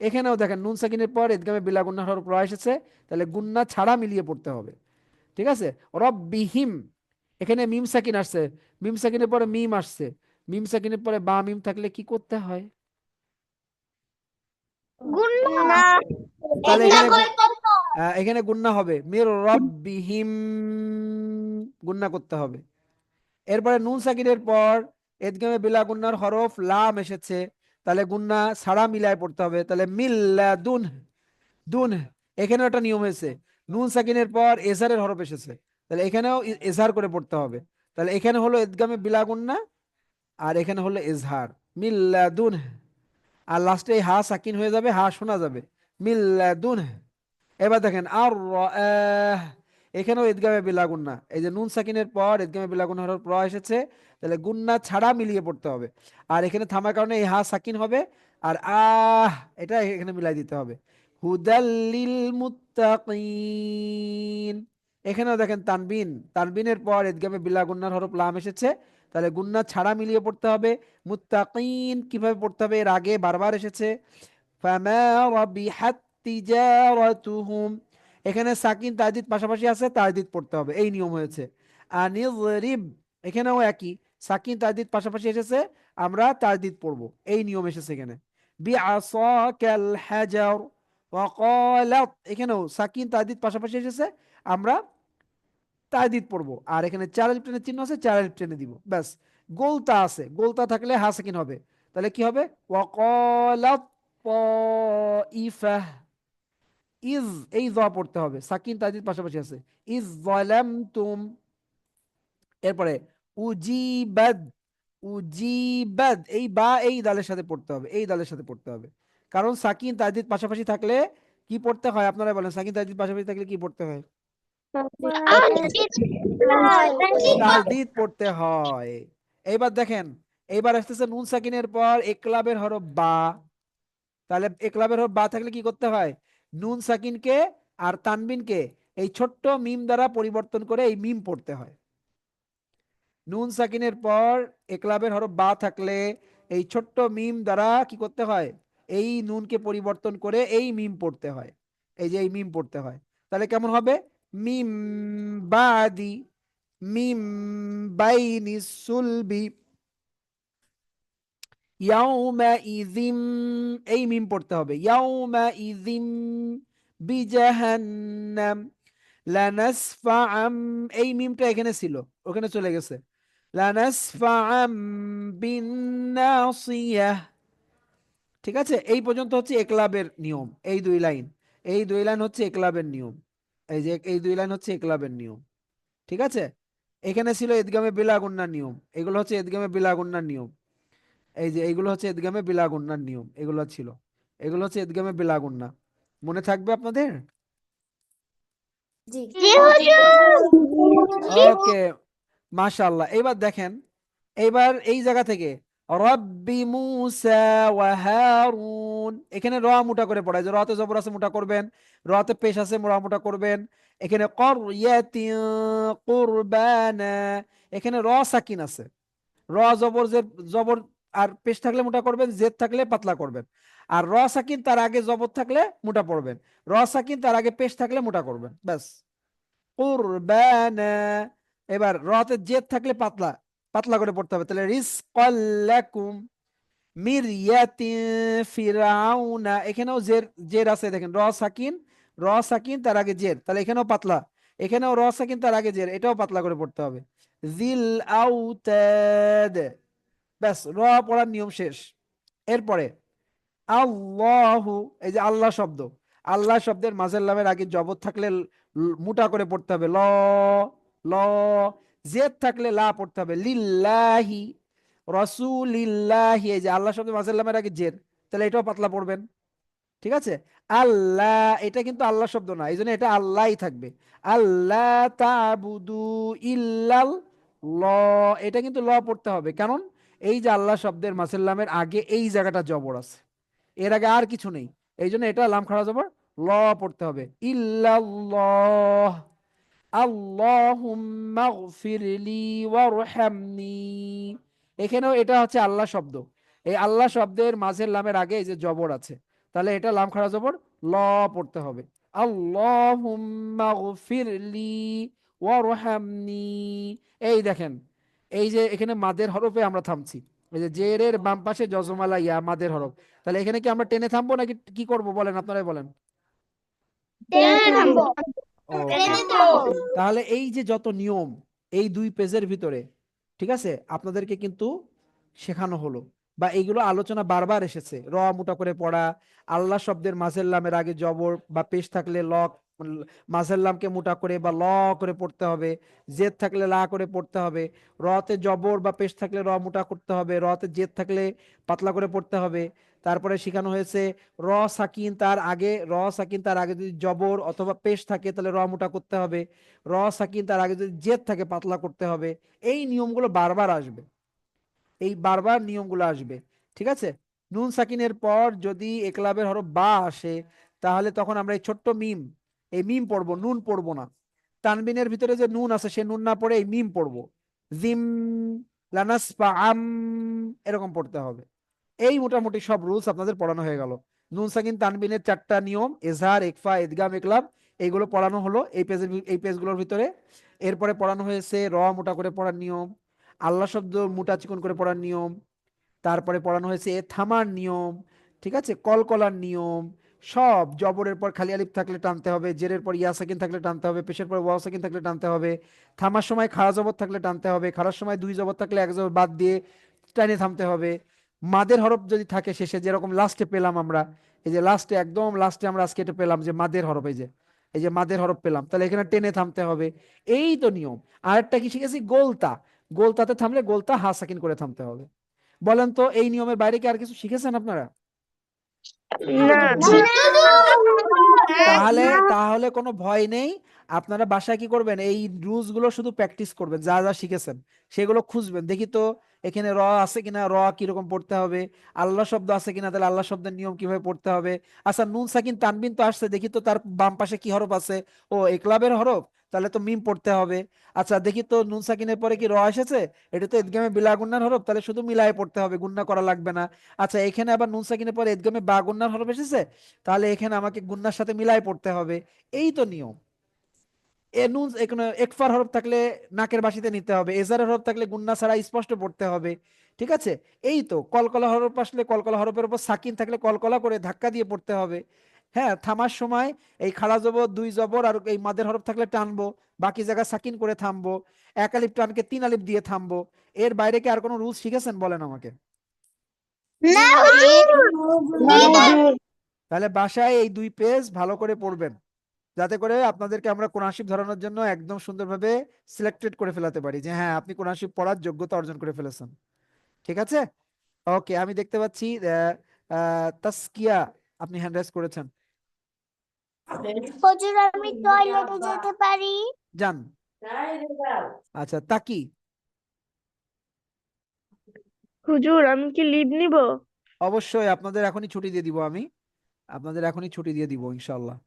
এখানেও দেখেন নুন সাকিনের পর ইদগামে বিলা গুন্নার হরফ র এসেছে, তাহলে গুন্না ছাড়া মিলিয়ে পড়তে হবে। ঠিক আছে, রব্বিহিম, এখানে মিম সাকিন আসছে, মিম সাকিনের পরে মিম আসছে, মিম সাকিনের পরে বা মিম থাকলে কি করতে হয়, গুন্না। তাহলে এখানে এখানে গুন্না হবে, মির রব্বিহিম, গুন্না করতে হবে। এরপরে নুন সাকিনের পর ইদগামে বিলা গুন্নার হরফ লাম এসেছে, তাহলে গুন্না ছাড়া মিলায় পড়তে হবে, তাহলে মিল্লাদুন, দুন, এখানেও একটা নিয়ম হয়েছে, নুন সাকিনের পর এজারের হরফ এসেছে, তাহলে এখানেও এজার করে পড়তে হবে, তাহলে এখানে হলো ইদগামে বিলা গুন্না, আর এখানে হলো এজহার মিল্লাদুন, আর লাস্টে হা সাকিন হয়ে যাবে, হা শোনা যাবে মিল্লাদুন। এবার দেখেন আর এখানেও ঈদগামে বিলা গুন্না, এই যে নুন সাকিনের পর ঈদগামে বিলা গুন্না হরফ র এসেছে, তাহলে গুন্না ছাড়া মিলিয়ে পড়তে হবে, আর এখানে থামার কারণে এই হা সাকিন হবে, আর এটা এখানে মিলাই দিতে হবে। হুদাল্লিল মুত্তাকিন, এখানেও দেখেন তানবিন, তানবিনের পর ইদগামে বিলা গুন্নার হরফ লাম এসেছে, তাহলে গুন্না ছাড়া মিলিয়ে পড়তে হবে। মুত্তাকিন কিভাবে পড়তে হবে, এর আগে বারবার এসেছে। ফামা রাবিহাত তিজারাতুহুম, এখানে সাকিন তাজদিদ পাশাপাশি আছে, তাজদিদ পড়তে হবে, এই নিয়ম হয়েছে। আনিযরিব, এখানেও একই, সাকিন তাজদিদ পাশাপাশি এসেছে, আমরা তাজদিদ পড়বো, এই নিয়ম এসেছে এখানে। বিআসাকাল হাজার ওয়াকালাত, এখানেও সাকিন তাজদিদ পাশাপাশি এসেছে, আমরা তাজদিদ পড়বো। আর এখানে চার আলিফ টেনে চিহ্ন আছে, চার আলিফ টেনে দিব, ব্যাস। গোলতা আছে, গোলতা থাকলে হা সাকিন হবে, তাহলে কি হবে, ওয়াকালাত তাইফাহ, ইজ, এই জ পড়তে হবে, সাকিন তাজদিদ পাশাপাশি আছে। ইজ যালামতুম, এরপরে উজিবাদ, উজিবাদ, এই বা এই দালের সাথে পড়তে হবে, এই দালের সাথে পড়তে হবে, কারণ সাকিন তাজদিদ পাশাপাশি থাকলে কি পড়তে হয় আপনারা বলেন, সাকিন তাজদিদ পাশাপাশি থাকলে কি পড়তে হয়? তাজদিদ পড়তে হয়। এইবার দেখেন, এইবার আসতেছে নুন সাকিনের পর একলাবের হরফ বা, তাহলে একলাবের হরফ বা থাকলে কি করতে হয়, নুন সাকিনকে আর তানবিনকে এই ছোট্ট মিম দ্বারা পরিবর্তন করে এই মিম পড়তে হয়। নুন সাকিনের পর একলাবের হরফ বা থাকলে এই ছোট্ট মিম দ্বারা কি করতে হয়, এই নুনকে পরিবর্তন করে এই মিম পড়তে হয়, এই যে এই মিম পড়তে হয়। তাহলে কেমন হবে, মিম বাদি, মিম বাইনি সুলবি, ইয়াউমাইযিম, এই মিম পড়তে হবে, ইয়াউমাইযিম বিজাহান্নাম, লানাসফাআম, এই মিমটা এখানে ছিল, ওখানে চলে গেছে, লানাসফাআম বিন্নাসিয়াহ। ঠিক আছে, এই পর্যন্ত হচ্ছে একলাবের নিয়ম, এই দুই লাইন, এই দুই লাইন হচ্ছে একলাবের নিয়ম, এই যে এই দুই লাইন হচ্ছে একলাবের নিয়ম। ঠিক আছে, এখানে ছিল ইদগামে বিলা গুন্নার নিয়ম, এগুলো হচ্ছে ইদগামে বিলা গুন্নার নিয়ম, এই যে এইগুলো হচ্ছে ইদগামে বিলা গুন্নার নিয়ম, এগুলো ছিল, এগুলো হচ্ছে ইদগামে বিলা গুন্না। মনে থাকবে আপনাদের? জি হুজুর। ওকে, মাশাআল্লাহ। এইবার দেখেন, এইবার এই জায়গা থেকে রব্বি মুসা ওয়া হারুন, এখানে র মোটা করে পড়ায়, যে রতে জবর আছে মোটা করবেন, রতে পেশ আছে মোটা মোটা করবেন। এখানে করয়াতিন কুরবানা, এখানে র সাকিন আছে, র জবর জের, জবর আর পেশ থাকলে মোটা করবেন, জেদ থাকলে পাতলা করবেন। আর র সাকিন তার আগে জবর থাকলে মোটা পড়বেন, র সাকিন তার আগে পেশ থাকলে মোটা করবেন, ব্যাস। কুরবানা, এবার রতে জেদ থাকলে পাতলা, পাতলা করে পড়তে হবে, তাহলে রিজকাল লাকুম। মিরয়াতিন ফিরাউনা, এখানেও জের, জের আছে দেখেন, র সাকিন, র সাকিন তার আগে জের, তাহলে এখানেও পাতলা, এখানেও র সাকিন তার আগে জের, এটাও পাতলা করে পড়তে হবে। জিল আউতাদ, ব্যাস, র পড়ার নিয়ম শেষ। এরপরে আল্লাহু, এই যে আল্লাহ শব্দ, আল্লাহ শব্দের মাঝের লামের আগে জবর থাকলে মোটা করে পড়তে হবে, ল, ল, জেদ থাকলে লা পড়তে হবে, লিল্লাহি, রসুলিল্লাহি, এই যে আল্লাহ শব্দের মাঝের লামের আগে জের, তাহলে এটাও পাতলা পড়বেন। ঠিক আছে, আল্লাহ, এটা কিন্তু আল্লাহ শব্দ না, এই জন্য এটা আল্লাহই থাকবে। আল্লাহ তাবুদু ইল্লাল ল, এটা কিন্তু ল পড়তে হবে, কারণ এই যে আল্লাহ শব্দের মাঝের লামের আগে এই জায়গাটা জবর আছে, এর আগে আর কিছু নেই, এই জন্য এটা লাম খাড়া জবর ল পড়তে হবে। ইল্লাল্লাহ, আল্লাহুম্মা গফিরলি ওয়ারহামনি, এখানেও এটা হচ্ছে আল্লাহ শব্দ, এই আল্লাহ শব্দের মাঝের লামের আগে এই যে জবর আছে, তাহলে এটা লাম খাড়া জবর ল পড়তে হবে। আল্লাহুম্মা গফিরলি ওয়ারহামনি, এই দেখেন, এই যে এখানে মাদের হরফে আমরা থামছি, এই যে জেরের বাম পাশে জজমালা ইয়া মাদের হরফ, তাহলে এখানে কি আমরা টেনে থামবো নাকি কি করব বলেন, আপনারাই বলেন। ওকে, তাহলে এই যে যত নিয়ম এই দুই পেজের ভিতরে, ঠিক আছে, আপনাদেরকে কিন্তু শেখানো হলো, বা এইগুলো আলোচনা বারবার এসেছে, র মোটা করে পড়া, আল্লাহ শব্দের মাঝের লামের আগে জবর বা পেশ থাকলে ল, মাঝের লামকে মোটা করে বা ল করে পড়তে হবে, জেদ থাকলে লা করে পড়তে হবে, রতে জবর বা পেশ থাকলে র মোটা করতে হবে, রতে জেদ থাকলে পাতলা করে পড়তে হবে। তারপরে শেখানো হয়েছে র সাকিন তার আগে, র সাকিন তার আগে যদি জবর অথবা পেশ থাকে তাহলে র মোটা করতে হবে, র সাকিন তার আগে যদি জেদ থাকে পাতলা করতে হবে। এই নিয়মগুলো বারবার আসবে, এই বারবার নিয়মগুলো আসবে। ঠিক আছে, নুন সাকিনের পর যদি একলাবের হরফ বা আসে, তাহলে তখন আমরা এই ছোট্ট মিম, এই মিম পড়বো, নুন পড়বো না। তানবিনের ভিতরে যে নুন আছে সে নুন না পড়ে এই মিম পড়বো, জিম লানাসফা আম, এরকম পড়তে হবে। এই মোটামুটি সব রুলস আপনাদের পড়ানো হয়ে গেল। নুন সাকিন তানবিনের 4টা নিয়ম, এজহার, ইকফা, ইদগাম, ইকলাব, এইগুলো পড়ানো হলো এই পেজগুলোর ভিতরে। এরপরে পড়ানো হয়েছে র মোটা করে পড়ার নিয়ম, আল্লাহ শব্দ মোটা চিকন করে পড়ার নিয়ম, তারপরে পড়ানো হয়েছে এ থামার নিয়ম, ঠিক আছে, কলকলার নিয়ম, সব জবরের পর খালি আলিফ থাকলে টানতে হবে, জেরের পর ইয়া সাকিন থাকলে টানতে হবে, পেশের পর ওয়াও সাকিন থাকলে টানতে হবে, থামার সময় খাড়া জবর থাকলে টানতে হবে, খাড়ার সময় 2 জবর থাকলে 1 জবর বাদ দিয়ে টানে থামতে হবে। মাদের হরফ যদি থাকে শেষে, যেরকম লাস্টে পেলাম আমরা, এই যে লাস্টে একদম লাস্টে আমরা আজকে এটা পেলাম যে মাদের হরফ, এই যে মাদের হরফ পেলাম, তাহলে এখানে টেনে থামতে হবে। এই তো নিয়ম। আরেকটা কি শিখেছি, গোলতা, গোলতাতে থামলে গোলতা হা সাকিন করে থামতে হবে। বলেন তো এই নিয়মের বাইরে কি আর কিছু শিখেছেন আপনারা? না। তাহলে তাহলে কোনো ভয় নেই। আপনারা বাসায় কি করবেন, এই রুলস গুলো শুধু প্র্যাকটিস করবেন, যা যা শিখেছেন সেগুলো খুঁজবেন, দেখি তো এখানে র আছে কিনা, র কিরকম পড়তে হবে, আল্লাহ শব্দ আছে কিনা, তাহলে আল্লাহ শব্দের নিয়ম কিভাবে পড়তে হবে। আচ্ছা নুন সাকিন তানবিন তো আসছে, দেখি তো তার বাম পাশে কি হরফ আছে, ও ইকলাবের হরফ, তাহলে তো মিম পড়তে হবে। আচ্ছা দেখি তো নুন সাকিনের পরে কি র এসেছে, এটা তো ইদগামে বিলা গুন্নার হরফ, তাহলে শুধু মিলায়ে পড়তে হবে, গুন্না করা লাগবে না। আচ্ছা এখানে আবার নুন সাকিনের পরে ইদগামে বা গুন্নার হরফ এসেছে, তাহলে এখানে আমাকে গুন্নার সাথে মিলাই পড়তে হবে। এই তো নিয়ম। এ নুন এখানে একফার হরফ থাকলে নাকের বাসিতে নিতে হবে, এজারের হরফ থাকলে গুন্না ছাড়া স্পষ্ট পড়তে হবে, ঠিক আছে। এই তো কলকলা হরফ আসলে কলকলা হরফের উপর সাকিন থাকলে কলকলা করে ধাক্কা দিয়ে পড়তে হবে। হ্যাঁ, থামার সময় এই খাড়া জবর 2 জবর আর এই মাদের হরফ থাকলে টানবো, বাকি জায়গা সাকিন করে থামবো, 1 আলিফ টানকে 3 আলিফ দিয়ে থামবো। এর বাইরে কি আর কোনো রুলস শিখেছেন বলেন আমাকে? না তাহলে হুজুর। তাহলে বাসায় এই 2 পেজ ভালো করে পড়বেন, যাতে করে আপনাদেরকে আমরা কোরআন শরীফ ধরানোর জন্য একদম সুন্দরভাবে সিলেক্টেড করে ফেলাতে পারি যে হ্যাঁ আপনি কোরআন শরীফ পড়ার যোগ্যতা অর্জন করে ফেলেছেন। ঠিক আছে, ওকে। আমি দেখতে পাচ্ছি তাসকিয়া, আপনি হ্যান্ড রাইজ করেছেন, হুজুর আমি টয়লেটে যেতে পারি? যান। আচ্ছা তাকি, হুজুর আমি কি লিভ নিব? অবশ্যই আপনাদের এখনই ছুটি দিয়ে দিব, আমি আপনাদের এখনই ছুটি দিয়ে দিব ইনশাআল্লাহ।